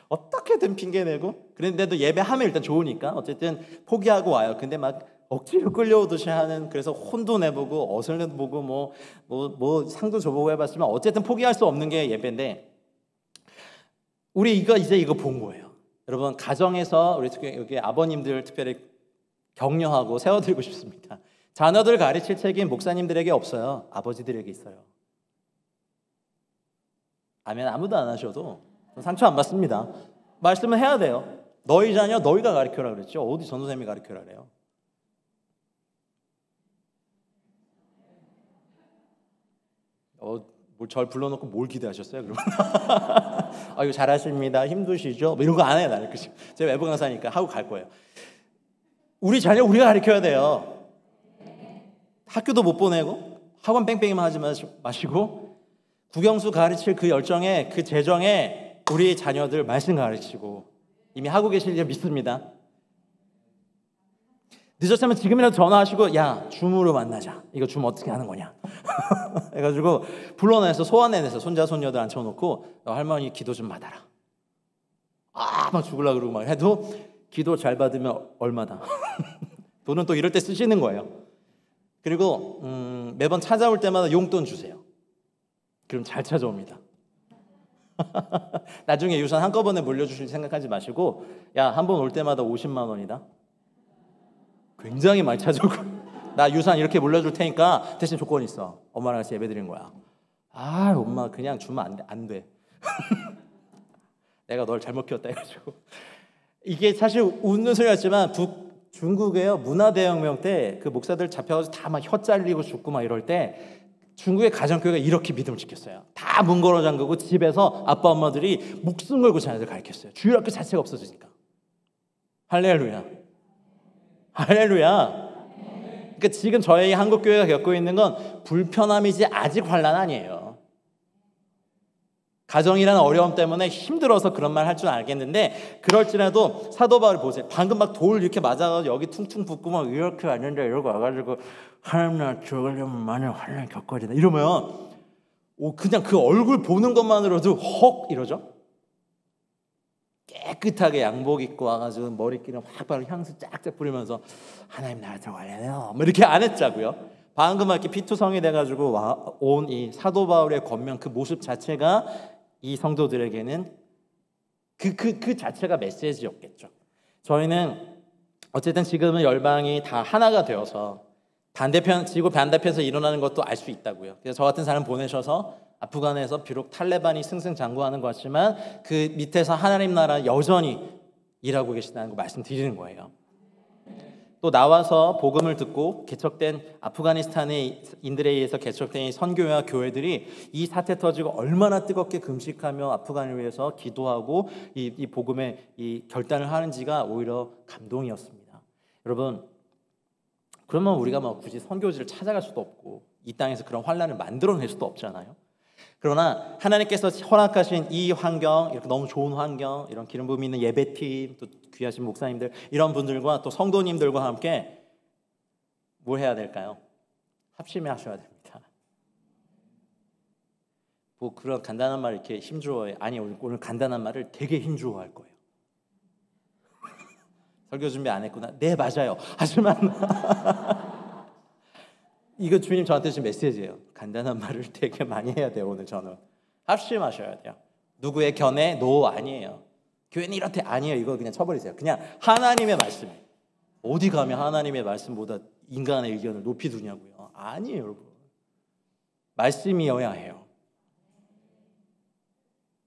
어떻게든 핑계내고 그런데도 예배하면 일단 좋으니까 어쨌든 포기하고 와요. 근데 막 억지로 끌려오듯이 하는, 그래서 혼도 내보고 어슬도 보고 뭐 상도 줘보고 해봤지만 어쨌든 포기할 수 없는 게 예배인데, 우리 이제 이거 본 거예요. 여러분 가정에서 우리 특히 여기 아버님들 특별히 격려하고 세워드리고 싶습니다. 자녀들 가르칠 책임 목사님들에게 없어요. 아버지들에게 있어요. 아멘. 아무도 안 하셔도 상처 안 받습니다. 말씀은 해야 돼요. 너희 자녀 너희가 가르쳐라 그랬죠. 어디 전도사님이 가르쳐라 그래요. 뭘 절 불러놓고 뭘 기대하셨어요? 그러면 이거 잘하십니다. 힘드시죠? 뭐 이런 거 안 해요. 나는 그죠? 제가 외부 강사니까 하고 갈 거예요. 우리 자녀 우리가 가르쳐야 돼요. 학교도 못 보내고 학원 뺑뺑이만 하지 마시고 국영수 가르칠 그 열정에 그 재정에 우리 자녀들 말씀 가르치고 이미 하고 계시리라 믿습니다. 늦었으면 지금이라도 전화하시고 야 줌으로 만나자. 이거 줌 어떻게 하는 거냐 해가지고 불러내서 소환해내서 손자 손녀들 앉혀놓고 할머니 기도 좀 받아라. 막 죽으려고 그러고 막 해도 기도 잘 받으면 얼마다. 돈은 또 이럴 때 쓰시는 거예요. 그리고 매번 찾아올 때마다 용돈 주세요. 그럼 잘 찾아옵니다. 나중에 유산 한꺼번에 물려주실 생각하지 마시고 야 한 번 올 때마다 50만 원이다. 굉장히 많이 찾아오고 나 유산 이렇게 물려줄 테니까 대신 조건이 있어. 엄마랑 같이 예배 드리는 거야. 엄마 그냥 주면 안 돼. 내가 널 잘못 키웠다 해가지고. 이게 사실 웃는 소리 같지만 중국에요 문화대혁명 때 그 목사들 잡혀가지고 다 막 혀 잘리고 죽고 막 이럴 때 중국의 가정교회가 이렇게 믿음을 지켰어요. 다 문 걸어 잠그고 집에서 아빠 엄마들이 목숨 걸고 자녀들 가르쳤어요. 주일학교 자체가 없어지니까. 할렐루야. 할렐루야. 그러니까 지금 저희 한국교회가 겪고 있는 건 불편함이지 아직 환난 아니에요. 가정이라는 어려움 때문에 힘들어서 그런 말 할 줄 알겠는데 그럴지라도 사도 바울 보세요. 방금 막 돌 이렇게 맞아가지고 여기 퉁퉁 붓고 막 이렇게 왔는데 이러고 와가지고 하나님 나 죽으려면 많은 환난 겪어야 된다 이러면 그냥 그 얼굴 보는 것만으로도 헉 이러죠. 깨끗하게 양복 입고 와가지고 머리끼리 확 바르고 향수 쫙쫙 뿌리면서 하나님 나라 들어가야 돼요 뭐 이렇게 안 했자고요. 방금 이렇게 피투성이 돼가지고 온 이 사도 바울의 권면 그 모습 자체가 이 성도들에게는 그 자체가 메시지였겠죠. 저희는 어쨌든 지금은 열방이 다 하나가 되어서 지구 반대편에서 일어나는 것도 알 수 있다고요. 그래서 저 같은 사람 보내셔서 아프간에서 비록 탈레반이 승승장구하는 것 같지만 그 밑에서 하나님 나라 여전히 일하고 계시다는 거 말씀드리는 거예요. 또 나와서 복음을 듣고 개척된 아프가니스탄의 인들에 의해서 개척된 선교회와 교회들이 이 사태 터지고 얼마나 뜨겁게 금식하며 아프간을 위해서 기도하고 이 복음의 이 결단을 하는지가 오히려 감동이었습니다. 여러분 그러면 우리가 뭐 굳이 선교지를 찾아갈 수도 없고 이 땅에서 그런 환난을 만들어낼 수도 없잖아요. 그러나 하나님께서 허락하신 이 환경, 이렇게 너무 좋은 환경, 이런 기름 부음 있는 예배팀, 또 귀하신 목사님들 이런 분들과 또 성도님들과 함께 뭘 해야 될까요? 합심하셔야 됩니다. 뭐 그런 간단한 말 이렇게 힘주어해. 아니 오늘 간단한 말을 되게 힘주어할 거예요. 설교 준비 안 했구나. 네 맞아요. 하지만 이거 주님 저한테 주신 메시지예요. 간단한 말을 되게 많이 해야 돼요. 오늘 저는 합심하셔야 돼요. 누구의 견해 노 아니에요. 교회는 이렇대 아니에요. 이거 그냥 쳐버리세요. 그냥 하나님의 말씀이에요. 어디 가면 하나님의 말씀보다 인간의 의견을 높이 두냐고요. 아니에요 여러분. 말씀이어야 해요.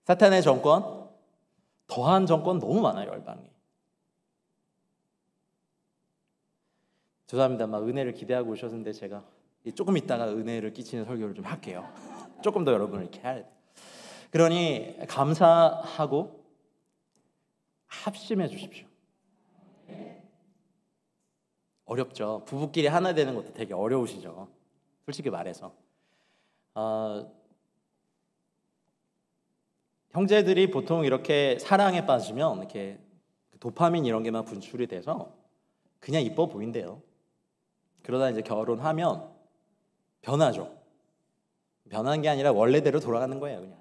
사탄의 정권 더한 정권 너무 많아요, 열방이. 죄송합니다. 막 은혜를 기대하고 오셨는데 제가 조금 있다가 은혜를 끼치는 설교를 좀 할게요. 조금 더 여러분을 이렇게 해야 돼요. 그러니 감사하고 합심해 주십시오. 어렵죠. 부부끼리 하나 되는 것도 되게 어려우시죠. 솔직히 말해서. 형제들이 보통 이렇게 사랑에 빠지면 이렇게 도파민 이런 게만 분출이 돼서 그냥 이뻐 보인대요. 그러다 이제 결혼하면 변하죠. 변한 게 아니라 원래대로 돌아가는 거예요, 그냥.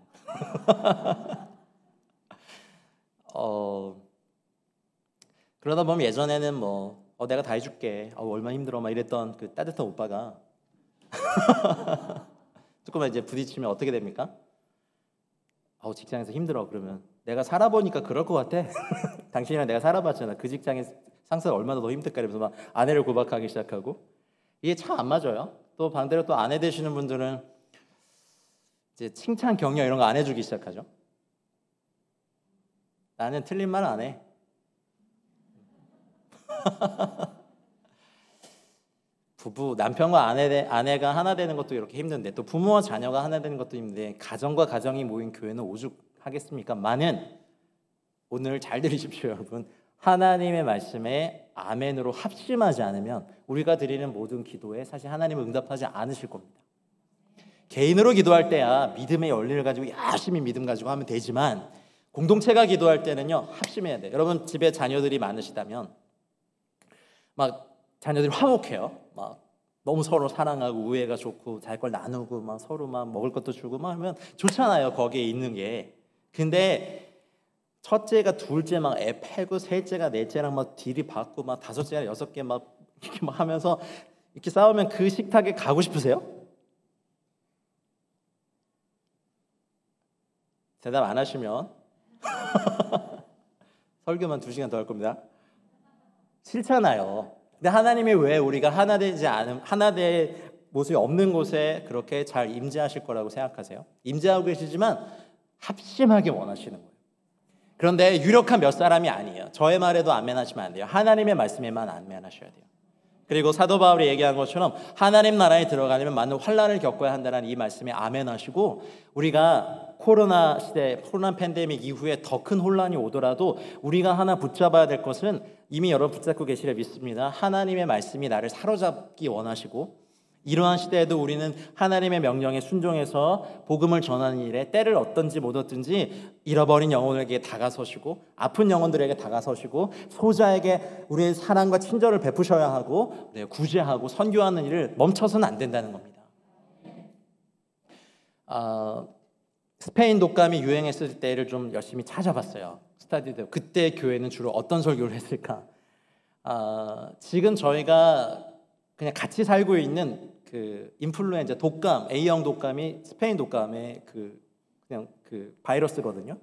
그러다 보면 예전에는 뭐 내가 다 해줄게. 얼마나 힘들어 막 이랬던 그 따뜻한 오빠가 조금만 이제 부딪히면 어떻게 됩니까? 직장에서 힘들어. 그러면 내가 살아보니까 그럴 것 같아. 당신이랑 내가 살아봤잖아. 그 직장에 상사가 얼마나 더 힘들까 이러면서 막 아내를 구박하기 시작하고. 이게 참 안 맞아요. 또 반대로 또 아내 되시는 분들은 이제 칭찬, 격려 이런 거 안 해주기 시작하죠. 나는 틀린 말 안 해. 부부, 남편과 아내가 하나 되는 것도 이렇게 힘든데 또 부모와 자녀가 하나 되는 것도 힘든데 가정과 가정이 모인 교회는 오죽하겠습니까? 많은 오늘 잘 들으십시오, 여러분. 하나님의 말씀에 아멘으로 합심하지 않으면 우리가 드리는 모든 기도에 사실 하나님은 응답하지 않으실 겁니다. 개인으로 기도할 때야 믿음의 열리를 가지고 열심히 믿음 가지고 하면 되지만 공동체가 기도할 때는요 합심해야 돼요. 여러분 집에 자녀들이 많으시다면 막 자녀들이 화목해요. 막 너무 서로 사랑하고 우애가 좋고 자기 걸 나누고 막 서로 막 먹을 것도 주고 막 하면 좋잖아요. 거기에 있는 게. 근데 첫째가 둘째 막 애 패고 셋째가 넷째랑 막 딜이 받고 막 다섯째가 여섯 개 막 이렇게 막 하면서 이렇게 싸우면 그 식탁에 가고 싶으세요? 대답 안 하시면 설교만 2시간 더 할 겁니다. 싫잖아요. 근데 하나님이 왜 우리가 하나 될 모습이 없는 곳에 그렇게 잘 임재하실 거라고 생각하세요? 임재하고 계시지만 합심하게 원하시는 거예요. 그런데 유력한 몇 사람이 아니에요. 저의 말에도 아멘하시면 안 돼요. 하나님의 말씀에만 아멘하셔야 돼요. 그리고 사도 바울이 얘기한 것처럼 하나님 나라에 들어가려면 많은 환난을 겪어야 한다는 이 말씀에 아멘하시고 우리가 코로나 시대, 코로나 팬데믹 이후에 더 큰 혼란이 오더라도 우리가 하나 붙잡아야 될 것은 이미 여러분 붙잡고 계시려 믿습니다. 하나님의 말씀이 나를 사로잡기 원하시고 이러한 시대에도 우리는 하나님의 명령에 순종해서 복음을 전하는 일에 때를 얻든지 못 얻든지 잃어버린 영혼에게 다가서시고 아픈 영혼들에게 다가서시고 소자에게 우리의 사랑과 친절을 베푸셔야 하고 구제하고 선교하는 일을 멈춰서는 안 된다는 겁니다. 스페인 독감이 유행했을 때를 좀 열심히 찾아봤어요. 스타디도 그때 교회는 주로 어떤 설교를 했을까? 지금 저희가 그냥 같이 살고 있는 그 인플루엔자 독감, A형 독감이 스페인 독감의 그냥 바이러스거든요.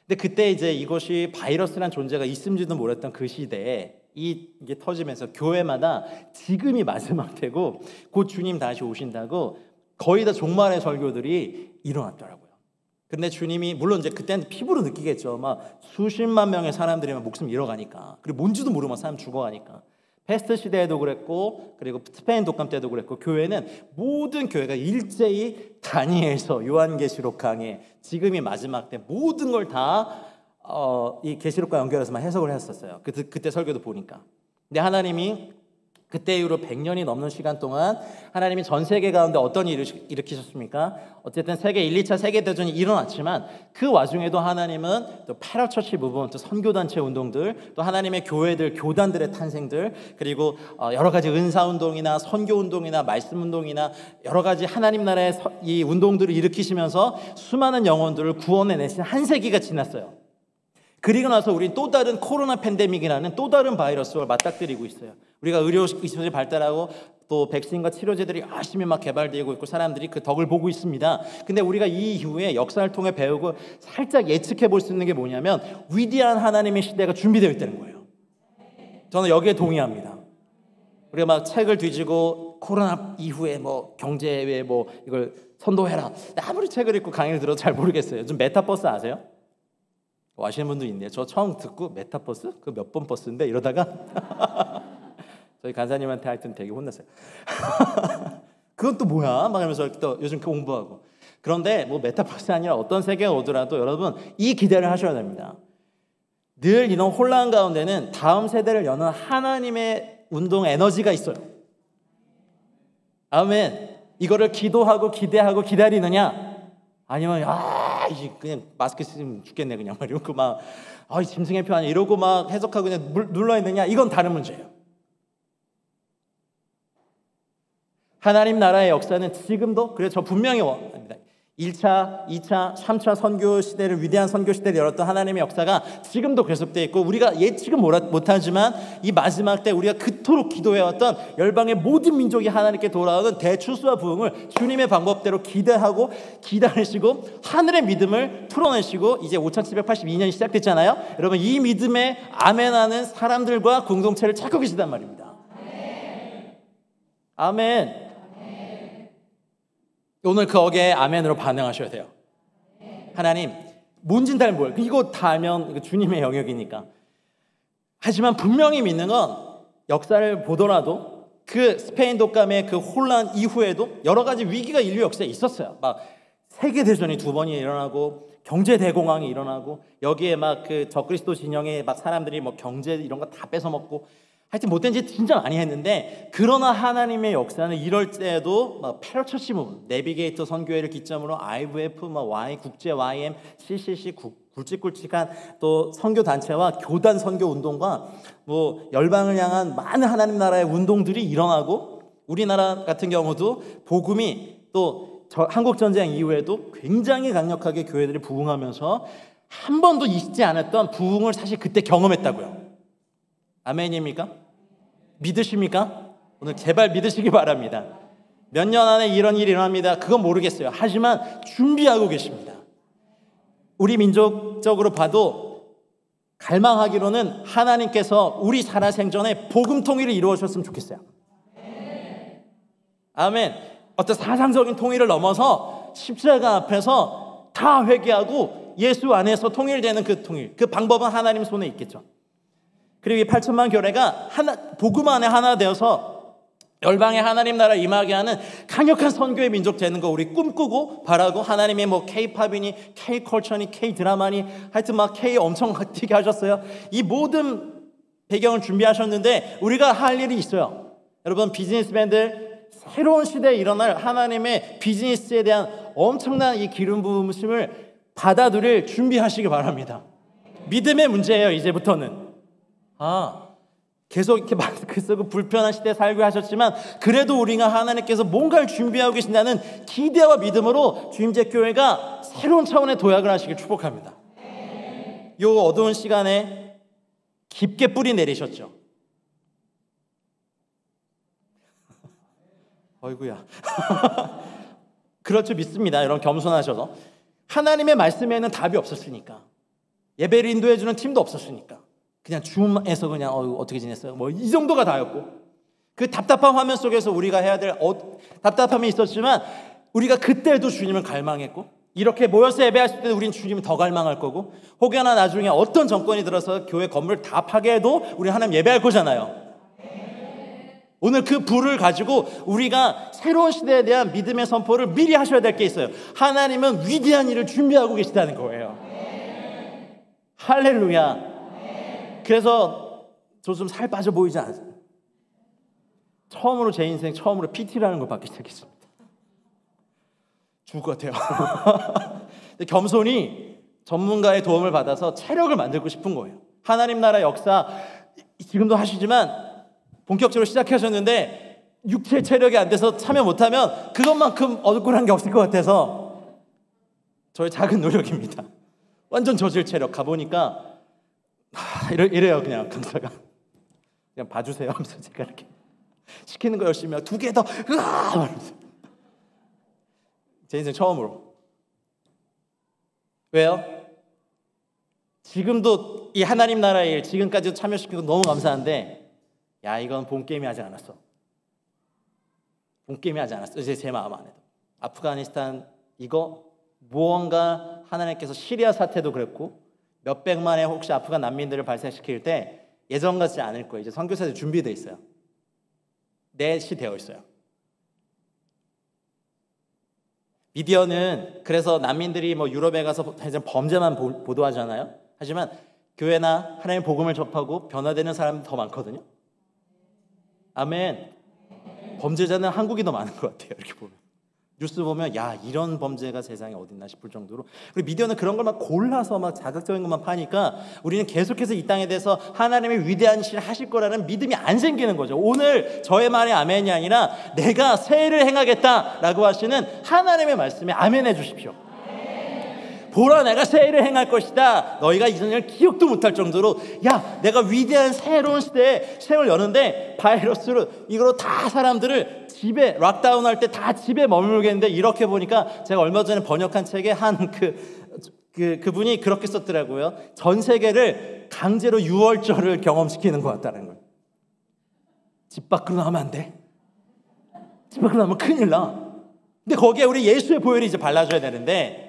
근데 그때 이제 이것이 바이러스란 존재가 있음지도 몰랐던 그 시대에 이게 터지면서 교회마다 지금이 마지막 때고 곧 주님 다시 오신다고 거의 다 종말의 설교들이 일어났더라고요. 근데 주님이 물론 이제 그때는 피부로 느끼겠죠. 막 수십만 명의 사람들이 막 목숨 잃어가니까 그리고 뭔지도 모르고 막 사람 죽어가니까. 패스트 시대에도 그랬고 그리고 스페인 독감 때도 그랬고 교회는 모든 교회가 일제히 다니엘서 요한계시록 강해 지금이 마지막 때 모든 걸 다 이 계시록과 연결해서만 해석을 했었어요. 그때 설교도 보니까. 근데 하나님이 그때 이후로 100년이 넘는 시간 동안 하나님이 전 세계 가운데 어떤 일을 일으키셨습니까? 어쨌든 세계 1, 2차 세계대전이 일어났지만 그 와중에도 하나님은 또 패러처치 무브먼트, 선교단체 운동들, 또 하나님의 교회들, 교단들의 탄생들, 그리고 여러 가지 은사운동이나 선교운동이나 말씀운동이나 여러 가지 하나님 나라의 이 운동들을 일으키시면서 수많은 영혼들을 구원해내신 한 세기가 지났어요. 그리고 나서 우리 또 다른 코로나 팬데믹이라는 또 다른 바이러스와 맞닥뜨리고 있어요. 우리가 의료기술이 발달하고 또 백신과 치료제들이 열심히 막 개발되고 있고 사람들이 그 덕을 보고 있습니다. 근데 우리가 이 이후에 역사를 통해 배우고 살짝 예측해 볼 수 있는 게 뭐냐면 위대한 하나님의 시대가 준비되어 있다는 거예요. 저는 여기에 동의합니다. 우리가 막 책을 뒤지고 코로나 이후에 뭐 경제에 뭐 이걸 선도해라. 아무리 책을 읽고 강의를 들어도 잘 모르겠어요. 요즘 메타버스 아세요? 아시는 분도 있네요. 저 처음 듣고 메타버스? 그 몇 번 버스인데 이러다가 저희 간사님한테 하여튼 되게 혼났어요. 그건 또 뭐야? 막 하면서 또 요즘 공부하고. 그런데 뭐 메타버스 아니라 어떤 세계가 오더라도 여러분 이 기대를 하셔야 됩니다. 늘 이런 혼란 가운데는 다음 세대를 여는 하나님의 운동 에너지가 있어요. 아멘. 이거를 기도하고 기대하고 기다리느냐? 아니면 이제 그냥 마스크 쓰면 죽겠네 그냥 이러고 막 짐승의 표 아니야 이러고 막 해석하고 그냥 눌러 있느냐? 이건 다른 문제예요. 하나님 나라의 역사는 지금도 그래서 저 분명히 원합니다. 1차, 2차, 3차 선교 시대를 위대한 선교 시대를 열었던 하나님의 역사가 지금도 계속되어 있고 우리가 예측은 못하지만 이 마지막 때 우리가 그토록 기도해왔던 열방의 모든 민족이 하나님께 돌아오는 대추수와 부흥을 주님의 방법대로 기대하고 기다리시고 하늘의 믿음을 풀어내시고 이제 5782년이 시작됐잖아요. 여러분 이 믿음에 아멘하는 사람들과 공동체를 찾고 계시단 말입니다. 아멘. 오늘 거기에 아멘으로 반응하셔야 돼요. 하나님, 뭔진 잘 몰라요. 이거 다 알면 주님의 영역이니까. 하지만 분명히 믿는 건 역사를 보더라도 그 스페인 독감의 그 혼란 이후에도 여러 가지 위기가 인류 역사에 있었어요. 막 세계대전이 2번이 일어나고 경제 대공황이 일어나고 여기에 막 그 적그리스도 진영의 막 사람들이 뭐 경제 이런 거 다 뺏어먹고 하여튼 못된 짓 진짜 많이 했는데 그러나 하나님의 역사는 이럴 때에도 막 패러처치 무브, 내비게이터 선교회를 기점으로 IVF, 막 Y 국제 YM, CCC 굵직굵직한 또 선교 단체와 교단 선교 운동과 뭐 열방을 향한 많은 하나님 나라의 운동들이 일어나고 우리나라 같은 경우도 복음이 또 한국 전쟁 이후에도 굉장히 강력하게 교회들이 부흥하면서 한 번도 있지 않았던 부흥을 사실 그때 경험했다고요. 아멘입니까? 믿으십니까? 오늘 제발 믿으시기 바랍니다. 몇 년 안에 이런 일이 일어납니다. 그건 모르겠어요. 하지만 준비하고 계십니다. 우리 민족적으로 봐도 갈망하기로는 하나님께서 우리 살아생전에 복음 통일을 이루어주셨으면 좋겠어요. 아멘. 어떤 사상적인 통일을 넘어서 십자가 앞에서 다 회개하고 예수 안에서 통일되는 그 통일, 그 방법은 하나님 손에 있겠죠. 그리고 이 8천만 교회가 복음 안에 하나 되어서 열방의 하나님 나라 임하게 하는 강력한 선교의 민족 되는 거 우리 꿈꾸고 바라고 하나님의 뭐 K-팝이니 K-컬처니 K-드라마니 하여튼 막 K 엄청 튀게 하셨어요. 이 모든 배경을 준비하셨는데 우리가 할 일이 있어요. 여러분 비즈니스맨들 새로운 시대에 일어날 하나님의 비즈니스에 대한 엄청난 이 기름 부으심을 받아들일 준비하시기 바랍니다. 믿음의 문제예요. 이제부터는. 계속 이렇게 마스크 쓰고 불편한 시대에 살고 하셨지만 그래도 우리가 하나님께서 뭔가를 준비하고 계신다는 기대와 믿음으로 주임제 교회가 새로운 차원의 도약을 하시길 축복합니다. 요 어두운 시간에 깊게 뿌리 내리셨죠. 어이구야. 그렇죠. 믿습니다. 여러분 겸손하셔서 하나님의 말씀에는 답이 없었으니까 예배를 인도해주는 팀도 없었으니까 그냥 줌에서 그냥 어떻게 지냈어요? 뭐 이 정도가 다였고 그 답답한 화면 속에서 우리가 해야 될 답답함이 있었지만 우리가 그때도 주님을 갈망했고 이렇게 모여서 예배했을 때도 우리는 주님을 더 갈망할 거고 혹여나 나중에 어떤 정권이 들어서 교회 건물 다 파괴해도 우리 하나님 예배할 거잖아요. 오늘 그 불을 가지고 우리가 새로운 시대에 대한 믿음의 선포를 미리 하셔야 될 게 있어요. 하나님은 위대한 일을 준비하고 계시다는 거예요. 할렐루야. 그래서 저 좀 살 빠져 보이지 않아요? 처음으로 제 인생 처음으로 PT라는 걸 받기 시작했습니다. 죽을 것 같아요. 겸손히 전문가의 도움을 받아서 체력을 만들고 싶은 거예요. 하나님 나라 역사 지금도 하시지만 본격적으로 시작하셨는데 육체 체력이 안 돼서 참여 못하면 그것만큼 억울한 게 없을 것 같아서 저의 작은 노력입니다. 완전 저질 체력 가보니까 이래요. 그냥 강사가 그냥 봐주세요 하면서 제가 이렇게 시키는 거 열심히 하고 2개 더 제 인생 처음으로. 왜요? 지금도 이 하나님 나라의 일 지금까지도 참여시키고 너무 감사한데 야 이건 본게임이 하지 않았어. 본게임이 하지 않았어. 이제 제 마음 안에도 아프가니스탄 이거 무언가 하나님께서 시리아 사태도 그랬고 몇백만의 혹시 아프간 난민들을 발생시킬 때 예전 같지 않을 거예요. 이제 선교사들 준비되어 있어요. 넷이 되어 있어요. 미디어는 그래서 난민들이 뭐 유럽에 가서 범죄만 보도하잖아요. 하지만 교회나 하나님의 복음을 접하고 변화되는 사람이 더 많거든요. 아멘. 범죄자는 한국이 더 많은 것 같아요. 이렇게 보면 뉴스 보면 야 이런 범죄가 세상에 어딨나 싶을 정도로. 그리고 미디어는 그런 걸 막 골라서 막 자극적인 것만 파니까 우리는 계속해서 이 땅에 대해서 하나님의 위대한 일을 하실 거라는 믿음이 안 생기는 거죠. 오늘 저의 말이 아멘이 아니라 내가 새해를 행하겠다라고 하시는 하나님의 말씀에 아멘 해주십시오. 보라 내가 새해를 행할 것이다. 너희가 이전을 기억도 못할 정도로 야 내가 위대한 새로운 시대에 세월 여는데 바이러스로 이거로 다 사람들을 집에 락다운 할 때 다 집에 머물게 했는데 이렇게 보니까 제가 얼마 전에 번역한 책에 한 그분이 그렇게 썼더라고요. 전 세계를 강제로 유월절을 경험시키는 것 같다는 거예요. 집 밖으로 나가면 안 돼. 집 밖으로 나가면 큰일 나. 근데 거기에 우리 예수의 보혈이 이제 발라줘야 되는데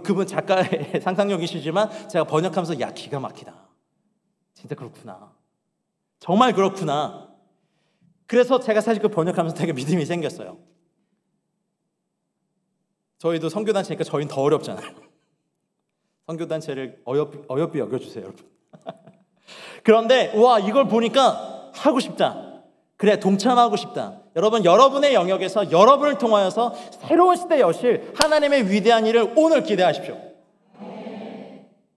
그분 작가의 상상력이시지만 제가 번역하면서 야 기가 막히다. 진짜 그렇구나. 정말 그렇구나. 그래서 제가 사실 그 번역하면서 되게 믿음이 생겼어요. 저희도 선교단체니까 저희는 더 어렵잖아요. 선교단체를 어여삐 여겨주세요 여러분. 그런데 와 이걸 보니까 하고 싶다. 그래 동참하고 싶다. 여러분 여러분의 영역에서 여러분을 통하여서 새로운 시대 여실 하나님의 위대한 일을 오늘 기대하십시오.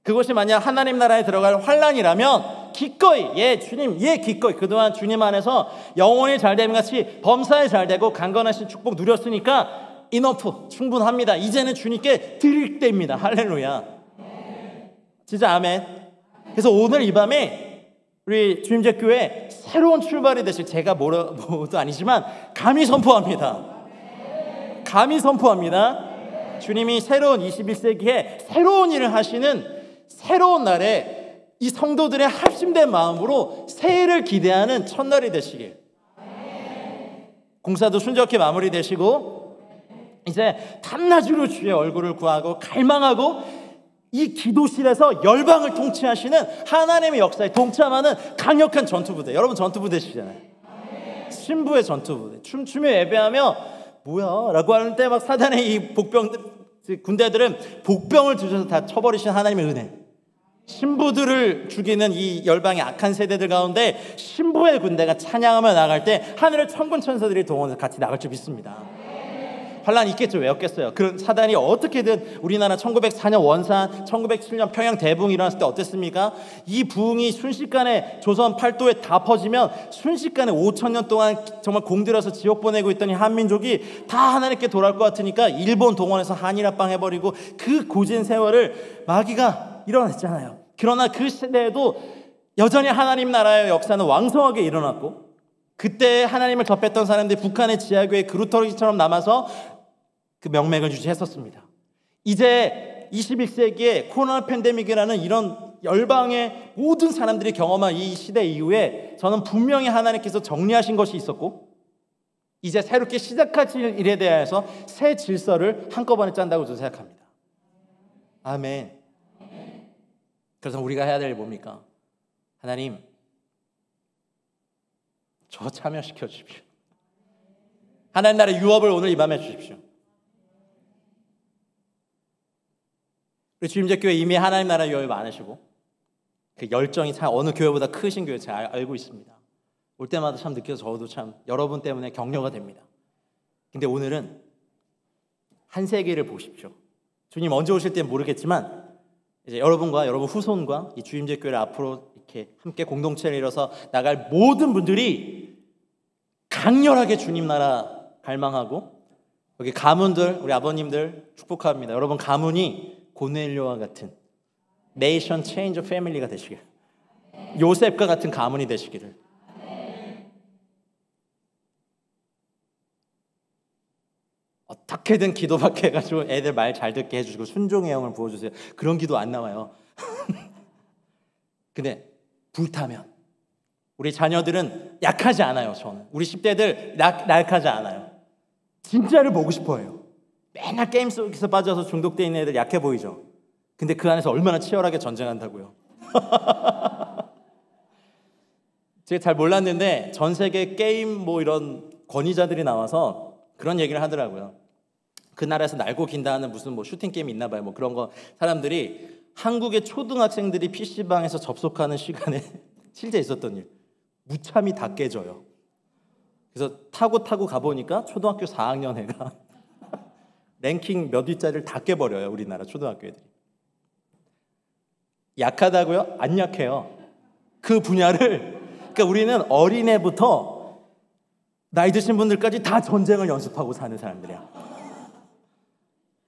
그것이 만약 하나님 나라에 들어갈 환란이라면 기꺼이 주님 기꺼이 그동안 주님 안에서 영혼이 잘됨 같이 범사에 잘되고 강건하신 축복 누렸으니까 이너프 충분합니다. 이제는 주님께 드릴 때입니다. 할렐루야. 진짜 아멘. 그래서 오늘 이 밤에 우리 주님제 교회 새로운 출발이 되실 제가 뭐도 아니지만 감히 선포합니다. 감히 선포합니다. 주님이 새로운 21세기에 새로운 일을 하시는 새로운 날에 이 성도들의 합심된 마음으로 새해를 기대하는 첫날이 되시길. 공사도 순적히 마무리되시고 이제 밤낮으로 주의 얼굴을 구하고 갈망하고 이 기도실에서 열방을 통치하시는 하나님의 역사에 동참하는 강력한 전투부대. 여러분 전투부대시잖아요. 신부의 전투부대. 춤추며 예배하며 뭐야? 라고 하는 때 막 사단의 이 군대들은 복병을 주셔서 다 쳐버리신 하나님의 은혜. 신부들을 죽이는 이 열방의 악한 세대들 가운데 신부의 군대가 찬양하며 나갈 때 하늘의 천군 천사들이 동원해서 같이 나갈 줄 믿습니다. 환란이 있겠죠. 왜 없겠어요. 그런 사단이 어떻게든 우리나라 1904년 원산 1907년 평양 대붕이 일어났을 때 어땠습니까? 이 부흥이 순식간에 조선 팔도에 다 퍼지면 순식간에 5,000년 동안 정말 공들여서 지옥 보내고 있던 이 한민족이 다 하나님께 돌아올 것 같으니까 일본 동원해서 한일합방 해버리고 그 고진 세월을 마귀가 일어났잖아요. 그러나 그 시대에도 여전히 하나님 나라의 역사는 왕성하게 일어났고 그때 하나님을 접했던 사람들이 북한의 지하교회 그루터기처럼 남아서 그 명맥을 유지했었습니다. 이제 21세기에 코로나 팬데믹이라는 이런 열방의 모든 사람들이 경험한 이 시대 이후에 저는 분명히 하나님께서 정리하신 것이 있었고 이제 새롭게 시작하실 일에 대해서 새 질서를 한꺼번에 짠다고 저는 생각합니다. 아멘. 그래서 우리가 해야 될 일 뭡니까? 하나님 저 참여시켜 주십시오. 하나님 나라의 유업을 오늘 이 밤에 주십시오. 우리 주임제 교회 이미 하나님 나라 유업이 많으시고 그 열정이 참 어느 교회보다 크신 교회 제가 알고 있습니다. 올 때마다 참 느껴서 저도 참 여러분 때문에 격려가 됩니다. 근데 오늘은 한 세기를 보십시오. 주님 언제 오실지는 모르겠지만 이제 여러분과 여러분 후손과 이 주임제 교회를 앞으로 이렇게 함께 공동체를 이뤄서 나갈 모든 분들이 강렬하게 주님 나라 갈망하고 여기 가문들 우리 아버님들 축복합니다. 여러분 가문이 고넬료와 같은 네이션 체인저 패밀리가 되시길 요셉과 같은 가문이 되시기를 어떻게든 기도받게 해가지고 애들 말 잘 듣게 해주시고 순종의 영을 부어주세요. 그런 기도 안 나와요. 근데 불타면 우리 자녀들은 약하지 않아요. 저는 우리 10대들 약하지 않아요. 진짜를 보고 싶어요. 맨날 게임 속에서 빠져서 중독되어 있는 애들 약해 보이죠. 근데 그 안에서 얼마나 치열하게 전쟁한다고요. 제가 잘 몰랐는데 전 세계 게임 뭐 이런 권위자들이 나와서 그런 얘기를 하더라고요. 그 나라에서 날고 긴다 하는 무슨 뭐 슈팅 게임이 있나 봐요. 뭐 그런 거 사람들이 한국의 초등학생들이 PC방에서 접속하는 시간에 실제 있었던 일. 무참히 다 깨져요. 그래서 타고 가보니까 초등학교 4학년 애가 랭킹 몇 위짜리를 다 깨버려요. 우리나라 초등학교 애들이. 약하다고요? 안 약해요. 그 분야를. 그러니까 우리는 어린애부터 나이 드신 분들까지 다 전쟁을 연습하고 사는 사람들이야.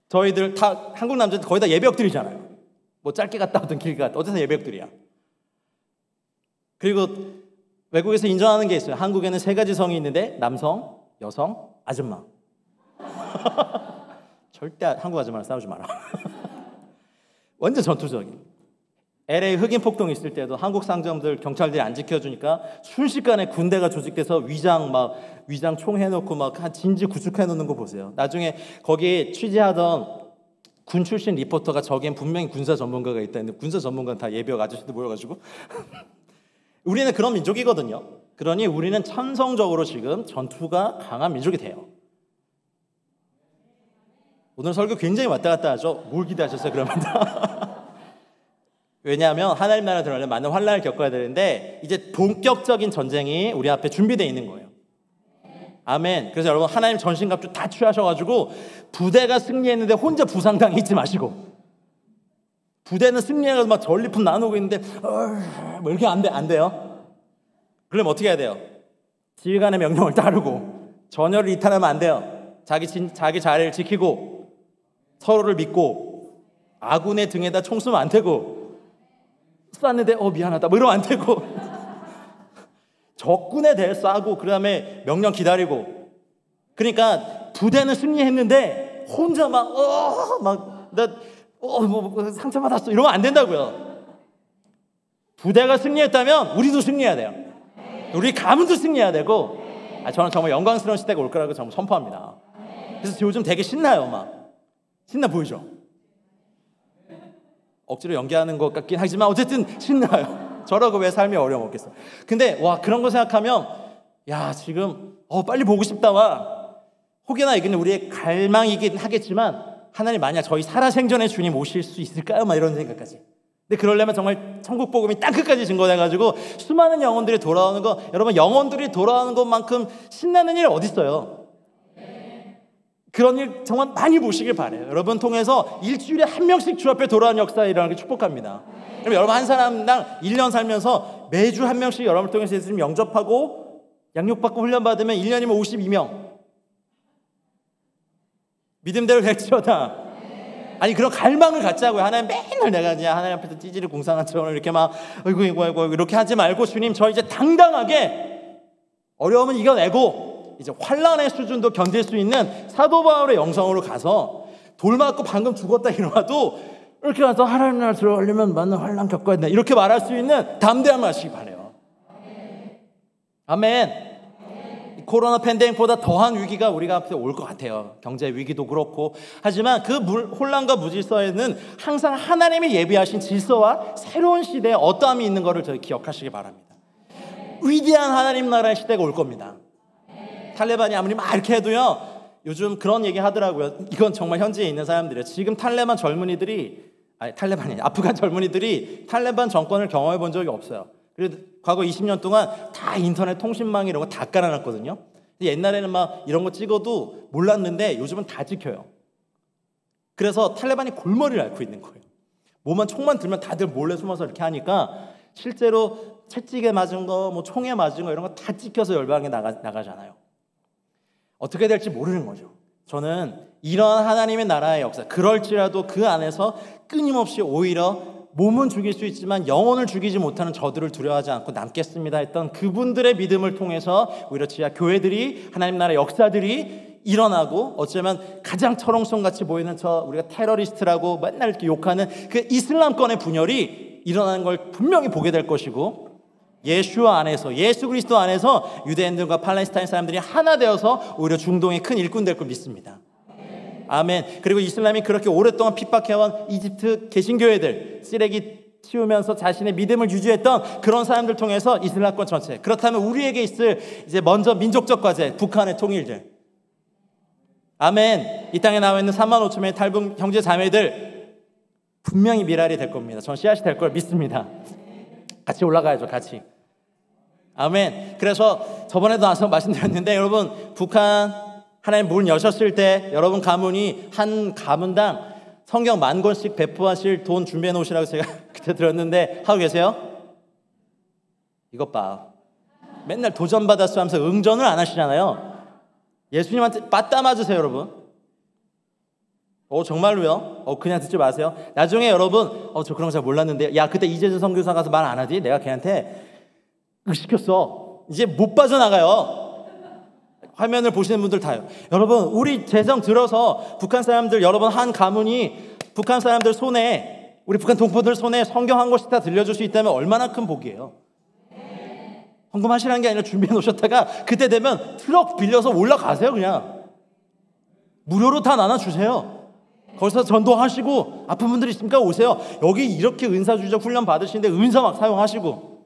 저희들 다 한국 남자들 거의 다 예배역들이잖아요. 뭐 짧게 갔다 오든 길게 갔다 어디서 예배역들이야. 그리고 외국에서 인정하는 게 있어요. 한국에는 3가지 성이 있는데 남성, 여성, 아줌마. 절대 한국 아줌마랑 싸우지 마라. 완전 전투적인. LA 흑인 폭동 있을 때도 한국 상점들 경찰들이 안 지켜주니까 순식간에 군대가 조직돼서 위장 총 해놓고 막 한 진지 구축해 놓는 거 보세요. 나중에 거기 취재하던 군 출신 리포터가 저기엔 분명히 군사 전문가가 있다 했는데 군사 전문가는 다 예비역 아저씨들 모여가지고 우리는 그런 민족이거든요. 그러니 우리는 천성적으로 지금 전투가 강한 민족이 돼요. 오늘 설교 굉장히 왔다 갔다 하죠. 뭘 기대하셨어요 그러면? 왜냐하면 하나님 나라 들어가려면 많은 환난을 겪어야 되는데 이제 본격적인 전쟁이 우리 앞에 준비되어 있는 거예요. 아멘. 그래서 여러분 하나님 전신갑주 다 취하셔가지고 부대가 승리했는데 혼자 부상당해 있지 마시고, 부대는 승리해가지고 막 전리품 나누고 있는데 뭐 이렇게 안 돼요. 그럼 어떻게 해야 돼요? 지휘관의 명령을 따르고 전열을 이탈하면 안 돼요. 자기 자리를 지키고 서로를 믿고 아군의 등에다 총 쏘면 안 되고 쐈는데 미안하다 뭐 이러면 안 되고 적군에 대해 쏴고 그 다음에 명령 기다리고. 그러니까 부대는 승리했는데 혼자 뭐 상처받았어 이러면 안 된다고요. 부대가 승리했다면 우리도 승리해야 돼요. 우리 가문도 승리해야 되고. 저는 정말 영광스러운 시대가 올 거라고 정말 선포합니다. 그래서 요즘 되게 신나요. 신나 보이죠? 억지로 연기하는 것 같긴 하지만 어쨌든 신나요. 저라고 왜 삶이 어려웠겠어. 근데 그런 거 생각하면 지금 빨리 보고 싶다. 혹여나 이건 우리의 갈망이긴 하겠지만 하나님 만약 저희 살아생전에 주님 오실 수 있을까요? 이런 생각까지. 근데 그러려면 정말 천국 복음이 땅 끝까지 증거돼가지고 수많은 영혼들이 돌아오는 거, 여러분 영혼들이 돌아오는 것만큼 신나는 일 어디 있어요? 그런 일 정말 많이 보시길 바라요. 여러분 통해서 일주일에 한 명씩 주 앞에 돌아오는 역사에 일어나는 게 축복합니다. 그럼 여러분 한 사람당 1년 살면서 매주 한 명씩 여러분을 통해서 예수님 영접하고 양육받고 훈련받으면 1년이면 52명. 믿음대로 될지어다. 아니 그런 갈망을 갖자고요. 하나님 맨날 내가 그냥 하나님 앞에서 찌질이 공상한처럼 이렇게 아이고 이렇게 하지 말고 주님 저 이제 당당하게 어려움은 이겨내고 이제 환난의 수준도 견딜 수 있는 사도 바울의 영성으로 가서 돌 맞고 방금 죽었다 일어나도 이렇게 가서 하나님 나라 들어가려면 많은 환난 겪어야 된다 이렇게 말할 수 있는 담대함을 하시기 바라요. 아멘. 코로나 팬데믹보다 더한 위기가 우리가 앞에 올 것 같아요. 경제 위기도 그렇고. 하지만 그 혼란과 무질서에는 항상 하나님이 예비하신 질서와 새로운 시대에 어떠함이 있는 것을 저희 기억하시기 바랍니다. 위대한 하나님 나라의 시대가 올 겁니다. 탈레반이 아무리 막 이렇게 해도요, 요즘 그런 얘기 하더라고요. 이건 정말 현지에 있는 사람들이에요. 지금 탈레반 젊은이들이 아프간 젊은이들이 탈레반 정권을 경험해 본 적이 없어요. 그래도 과거 20년 동안 다 인터넷 통신망 이런 거 다 깔아놨거든요. 옛날에는 이런 거 찍어도 몰랐는데 요즘은 다 찍혀요. 그래서 탈레반이 골머리를 앓고 있는 거예요. 뭐만 총만 들면 다들 몰래 숨어서 이렇게 하니까 실제로 채찍에 맞은 거, 총에 맞은 거 이런 거 다 찍혀서 열방에 나가잖아요. 어떻게 될지 모르는 거죠. 저는 이런 하나님의 나라의 역사, 그럴지라도 그 안에서 끊임없이 오히려 몸은 죽일 수 있지만 영혼을 죽이지 못하는 저들을 두려워하지 않고 남겠습니다 했던 그분들의 믿음을 통해서 오히려 지하 교회들이 하나님 나라의 역사들이 일어나고, 어쩌면 가장 철옹성같이 보이는 우리가 테러리스트라고 맨날 이렇게 욕하는 그 이슬람권의 분열이 일어나는 걸 분명히 보게 될 것이고, 예수와 안에서, 예수 그리스도 안에서 유대인들과 팔레스타인 사람들이 하나 되어서 오히려 중동의 큰 일꾼 될 걸 믿습니다. 아멘. 그리고 이슬람이 그렇게 오랫동안 핍박해온 이집트 개신교회들, 쓰레기 치우면서 자신의 믿음을 유지했던 그런 사람들 통해서 이슬람권 전체. 그렇다면 우리에게 있을 이제 먼저 민족적 과제, 북한의 통일들. 아멘. 이 땅에 나와 있는 3만 5천 명의 탈북 형제 자매들 분명히 미랄이 될 겁니다. 전 씨앗이 될 걸 믿습니다. 같이 올라가야죠, 같이. 아멘. 그래서 저번에도 와서 말씀드렸는데 여러분, 북한 하나님 문 여셨을 때 여러분 가문이 한 가문당 성경 10,000권씩 배포하실 돈 준비해 놓으시라고 제가 그때 들었는데 하고 계세요? 이것 봐. 맨날 도전받았어 하면서 응전을 안 하시잖아요. 예수님한테 빠따 맞으세요, 여러분. 정말로요? 그냥 듣지 마세요. 나중에 여러분, 저 그런 거 잘 몰랐는데, 야, 그때 이재준 선교사 가서 말 안 하지? 내가 걔한테 시켰어. 이제 못 빠져나가요. 화면을 보시는 분들 다요. 여러분, 우리 재정 들어서 북한 사람들, 여러분 한 가문이 북한 사람들 손에, 우리 북한 동포들 손에 성경 한 권씩 다 들려줄 수 있다면 얼마나 큰 복이에요. 헌금하시라는 게 아니라 준비해 놓으셨다가 그때 되면 트럭 빌려서 올라가세요. 그냥 무료로 다 나눠주세요. 거기서 전도하시고 아픈 분들 있으니까 오세요. 여기 이렇게 은사주적 훈련 받으시는데 은사 막 사용하시고.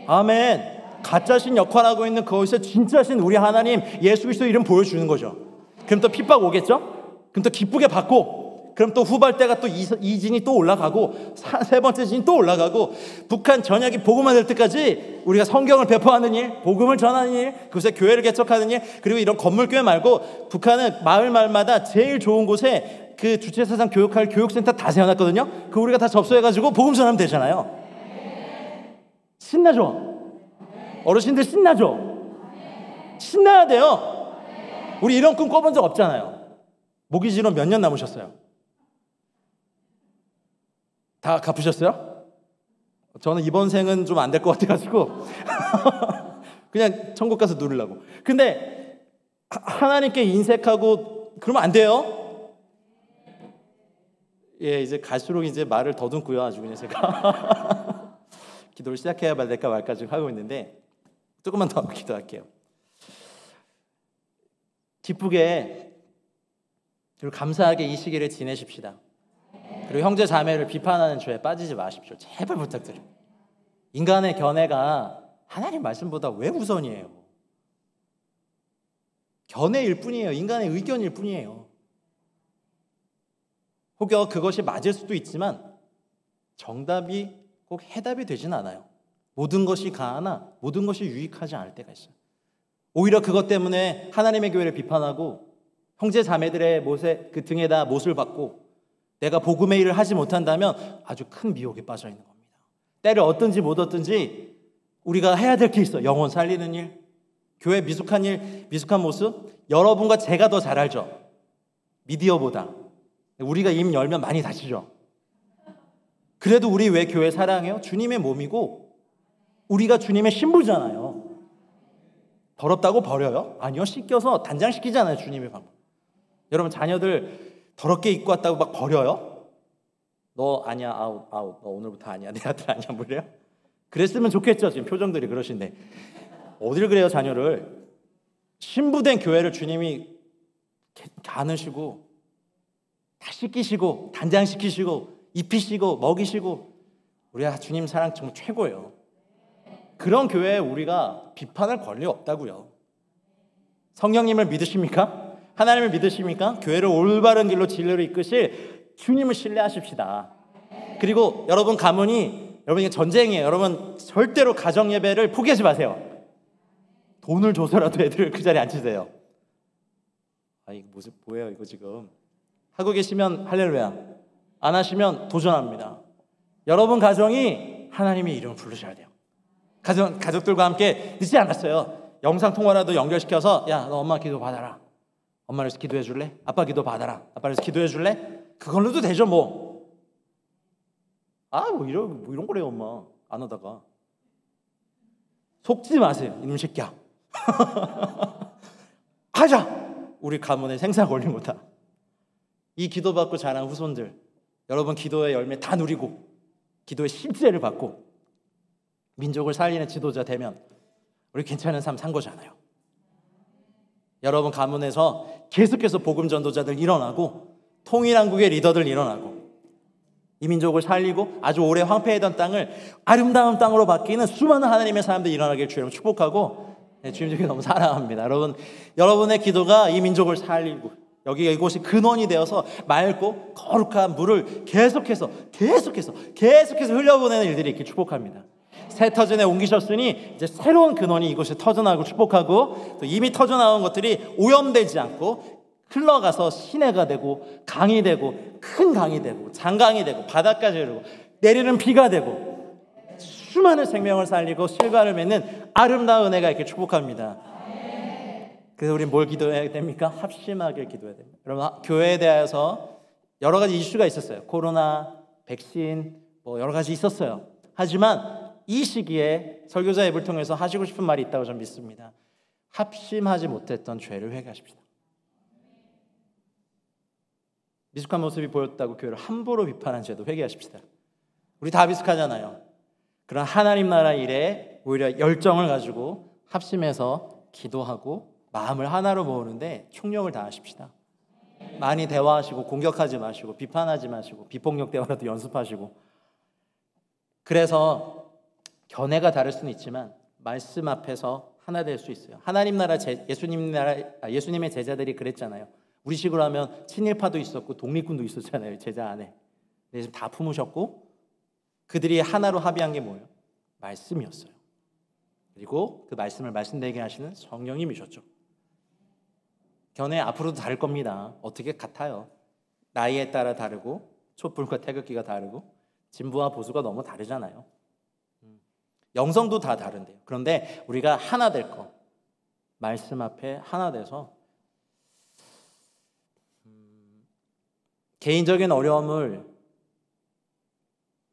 아멘. 가짜신 역할하고 있는 거기서 진짜신 우리 하나님 예수 그리스도 이름 보여주는 거죠. 그럼 또 핍박 오겠죠? 그럼 또 기쁘게 받고, 그럼 또 후발대가 또 이 진이 또 올라가고, 세 번째 진이 또 올라가고, 북한 전역이 복음화 될 때까지 우리가 성경을 배포하는 일, 복음을 전하는 일, 그곳에 교회를 개척하는 일, 그리고 이런 건물교회 말고 북한은 마을마다 제일 좋은 곳에 그 주체사상 교육할 교육센터 다 세워놨거든요. 그 우리가 다 접수해가지고 복음 전하면 되잖아요. 신나죠? 어르신들 신나죠? 신나야 돼요. 우리 이런 꿈 꿔본 적 없잖아요. 모기지로 몇 년 남으셨어요? 다 갚으셨어요? 저는 이번 생은 좀 안 될 것 같아가지고 그냥 천국 가서 누리려고. 근데 하나님께 인색하고 그러면 안 돼요. 예, 이제 갈수록 이제 말을 더듬고요. 아주 그냥 제가 기도를 시작해야 될까 말까 지금 하고 있는데 조금만 더 기도할게요. 기쁘게 그리고 감사하게 이 시기를 지내십시다. 그리고 형제 자매를 비판하는 죄에 빠지지 마십시오. 제발 부탁드립니다. 인간의 견해가 하나님 말씀보다 왜 우선이에요? 견해일 뿐이에요. 인간의 의견일 뿐이에요. 혹여 그것이 맞을 수도 있지만 정답이 꼭 해답이 되진 않아요. 모든 것이 가하나 모든 것이 유익하지 않을 때가 있어요. 오히려 그것 때문에 하나님의 교회를 비판하고 형제 자매들의 못에 그 등에다 못을 받고 내가 복음의 일을 하지 못한다면 아주 큰 미혹에 빠져 있는 겁니다. 때를 얻든지 못 얻든지 우리가 해야 될 게 있어. 영혼 살리는 일, 교회 미숙한 일, 미숙한 모습. 여러분과 제가 더 잘 알죠. 미디어보다. 우리가 입 열면 많이 다치죠. 그래도 우리 왜 교회 사랑해요? 주님의 몸이고 우리가 주님의 신부잖아요. 더럽다고 버려요? 아니요. 씻겨서 단장시키잖아요. 주님의 방법. 여러분 자녀들 더럽게 입고 왔다고 막 버려요? 너 아니야. 아웃. 너 오늘부터 아니야. 내 아들 아니야. 뭐 이래요? 그랬으면 좋겠죠. 지금 표정들이 그러신데 어딜 그래요 자녀를. 신부된 교회를 주님이 가누시고 다 씻기시고 단장시키시고 입히시고 먹이시고 우리가 주님 사랑 정말 최고예요. 그런 교회에 우리가 비판할 권리 없다고요. 성령님을 믿으십니까? 하나님을 믿으십니까? 교회를 올바른 길로 진리로 이끄실 주님을 신뢰하십시다. 그리고 여러분 가문이 여러분 이게 전쟁이에요. 여러분 절대로 가정 예배를 포기하지 마세요. 돈을 줘서라도 애들을 그 자리에 앉히세요. 이거 뭐예요 이거 지금. 하고 계시면 할렐루야. 안 하시면 도전합니다. 여러분 가정이 하나님의 이름을 부르셔야 돼요. 가족들과 함께 늦지 않았어요. 영상통화라도 연결시켜서 야 너 엄마 기도 받아라. 엄마를 위해서 기도해 줄래? 아빠 기도 받아라. 아빠를 위해서 기도해 줄래? 그걸로도 되죠 뭐. 뭐 이런 거래요 엄마. 안 하다가. 속지 마세요 이놈 새끼야. 하자. 우리 가문의 생사 권리보다. 이 기도받고 자란 후손들 여러분 기도의 열매 다 누리고 기도의 실제를 받고 민족을 살리는 지도자 되면 우리 괜찮은 삶 산 거잖아요. 여러분 가문에서 계속해서 복음 전도자들 일어나고 통일한국의 리더들 일어나고 이 민족을 살리고 아주 오래 황폐했던 땅을 아름다운 땅으로 바뀌는 수많은 하나님의 사람들이 일어나길 주님 축복하고 주님께 너무 사랑합니다. 여러분의 기도가 이 민족을 살리고 여기 이곳이 근원이 되어서 맑고 거룩한 물을 계속해서 흘려보내는 일들이 있길 축복합니다. 새 터전에 옮기셨으니 이제 새로운 근원이 이곳에 터져나오고 축복하고 또 이미 터져나온 것들이 오염되지 않고 흘러가서 시내가 되고 강이 되고 큰 강이 되고 장강이 되고 바다까지 흐르고 내리는 비가 되고 수많은 생명을 살리고 실과를 맺는 아름다운 은혜가 있길 축복합니다. 그래서 우리 뭘 기도해야 됩니까? 합심하게 기도해야 됩니다. 여러분 교회에 대해서 여러 가지 이슈가 있었어요. 코로나, 백신 뭐 여러 가지 있었어요. 하지만 이 시기에 설교자 앱을 통해서 하시고 싶은 말이 있다고 저는 믿습니다. 합심하지 못했던 죄를 회개하십시다. 미숙한 모습이 보였다고 교회를 함부로 비판한 죄도 회개하십시다. 우리 다 미숙하잖아요. 그런 하나님 나라 일에 오히려 열정을 가지고 합심해서 기도하고 마음을 하나로 모으는데 총력을 다하십시다. 많이 대화하시고 공격하지 마시고 비판하지 마시고 비폭력 대화라도 연습하시고 그래서 견해가 다를 수는 있지만 말씀 앞에서 하나 될 수 있어요. 하나님 나라 예수님의 제자들이 그랬잖아요. 우리식으로 하면 친일파도 있었고 독립군도 있었잖아요. 제자 안에. 근데 지금 다 품으셨고 그들이 하나로 합의한 게 뭐예요? 말씀이었어요. 그리고 그 말씀을 말씀되게 하시는 성령님이셨죠. 견해 앞으로도 다를 겁니다. 어떻게 같아요? 나이에 따라 다르고 촛불과 태극기가 다르고 진보와 보수가 너무 다르잖아요. 영성도 다 다른데요. 그런데 우리가 하나 될 거, 말씀 앞에 하나 돼서 개인적인 어려움을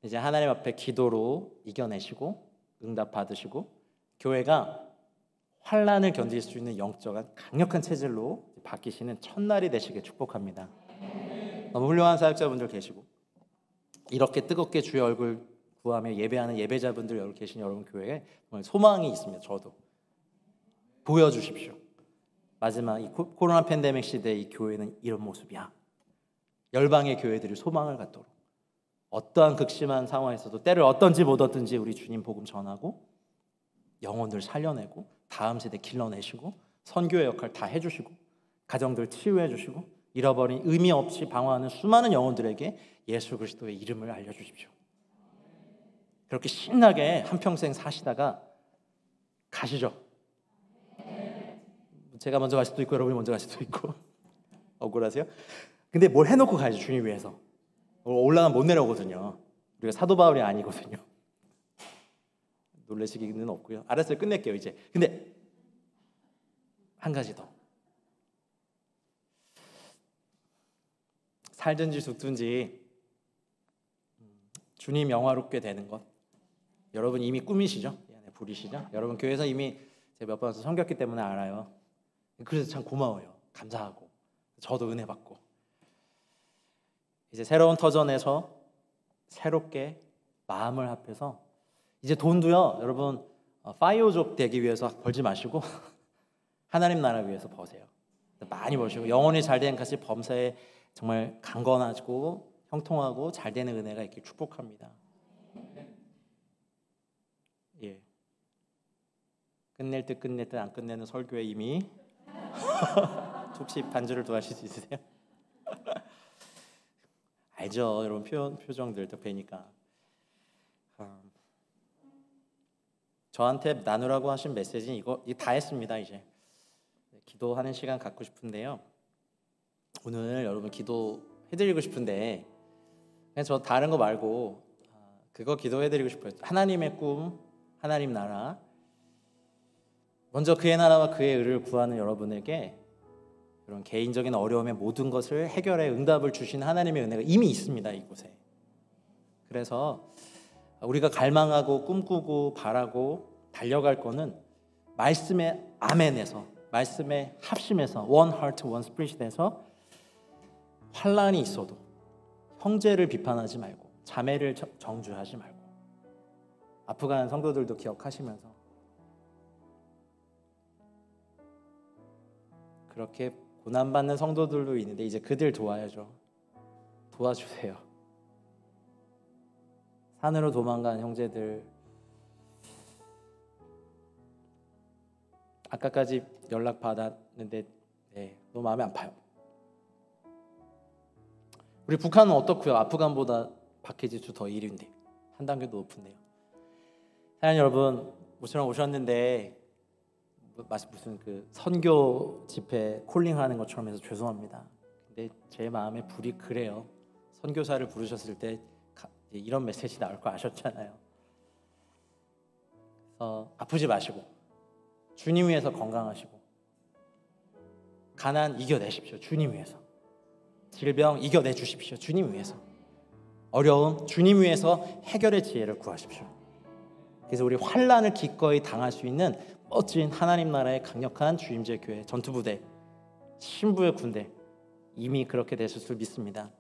이제 하나님 앞에 기도로 이겨내시고 응답 받으시고 교회가 환난을 견딜 수 있는 영적인 강력한 체질로 바뀌시는 첫날이 되시길 축복합니다. 너무 훌륭한 사역자분들 계시고 이렇게 뜨겁게 주의 얼굴 구하며 예배하는 예배자분들 여기 계신 여러분 교회에 정말 소망이 있습니다. 저도 보여주십시오. 마지막 이 코로나 팬데믹 시대에 이 교회는 이런 모습이야. 열방의 교회들이 소망을 갖도록 어떠한 극심한 상황에서도 때를 얻든지 못 얻든지 우리 주님 복음 전하고 영혼들 살려내고 다음 세대 길러내시고 선교의 역할 다 해주시고 가정들 치유해 주시고 잃어버린 의미 없이 방황하는 수많은 영혼들에게 예수 그리스도의 이름을 알려주십시오. 그렇게 신나게 한평생 사시다가 가시죠. 제가 먼저 갈 수도 있고 여러분이 먼저 갈 수도 있고 억울하세요? 근데 뭘 해놓고 가야죠. 주님 위해서. 올라가면 못 내려오거든요. 우리가 사도 바울이 아니거든요. 놀라시기는 없고요. 알았어요. 끝낼게요 이제. 근데 한 가지 더. 살든지 죽든지 주님 영화롭게 되는 것. 여러분 이미 꿈이시죠? 불이시죠? 여러분 교회에서 이미 제가 몇 번 와서 섬겼기 때문에 알아요. 그래서 참 고마워요. 감사하고 저도 은혜 받고 이제 새로운 터전에서 새롭게 마음을 합해서 이제 돈도요 여러분 파이어족 되기 위해서 벌지 마시고 하나님 나라 위해서 버세요. 많이 버시고 영혼이 잘되는 같이 범사에 정말 강건하고 형통하고 잘되는 은혜가 있길 축복합니다. 예. 끝낼 듯 안 끝내는 설교에 이미 혹시 반주를 더 하실 수 있으세요? 알죠, 여러분 표정들 또 뵈니까. 저한테 나누라고 하신 메시지는 이거 다 했습니다. 이제 기도하는 시간 갖고 싶은데요. 오늘 여러분 기도해드리고 싶은데 그냥 저 다른 거 말고 그거 기도해드리고 싶어요. 하나님의 꿈, 하나님 나라. 먼저 그의 나라와 그의 의를 구하는 여러분에게 그런 개인적인 어려움의 모든 것을 해결해 응답을 주신 하나님의 은혜가 이미 있습니다. 이곳에. 그래서 우리가 갈망하고 꿈꾸고 바라고 달려갈 거는 말씀의 아멘에서 말씀의 합심에서 one heart, one spirit에서 환난이 있어도 형제를 비판하지 말고 자매를 정죄하지 말고 아프간 성도들도 기억하시면서 그렇게 고난받는 성도들도 있는데 이제 그들 도와야죠. 도와주세요. 산으로 도망간 형제들, 아까까지 연락 받았는데 너무 마음이 아파요. 우리 북한은 어떻고요? 아프간보다 박해지수 더 1위인데 한 단계도 높은데요. 사장님 여러분, 모처럼 오셨는데 무슨 그 선교 집회 콜링하는 것처럼 해서 죄송합니다. 근데 제 마음에 불이 그래요. 선교사를 부르셨을 때 이런 메시지 나올 거 아셨잖아요. 그래서 아프지 마시고 주님 위해서 건강하시고 가난 이겨내십시오. 주님 위해서. 질병 이겨내 주십시오. 주님 위해서. 어려움 주님 위해서 해결의 지혜를 구하십시오. 그래서 우리 환난을 기꺼이 당할 수 있는 멋진 하나님 나라의 강력한 주임제 교회 전투부대 신부의 군대 이미 그렇게 되실 줄 믿습니다.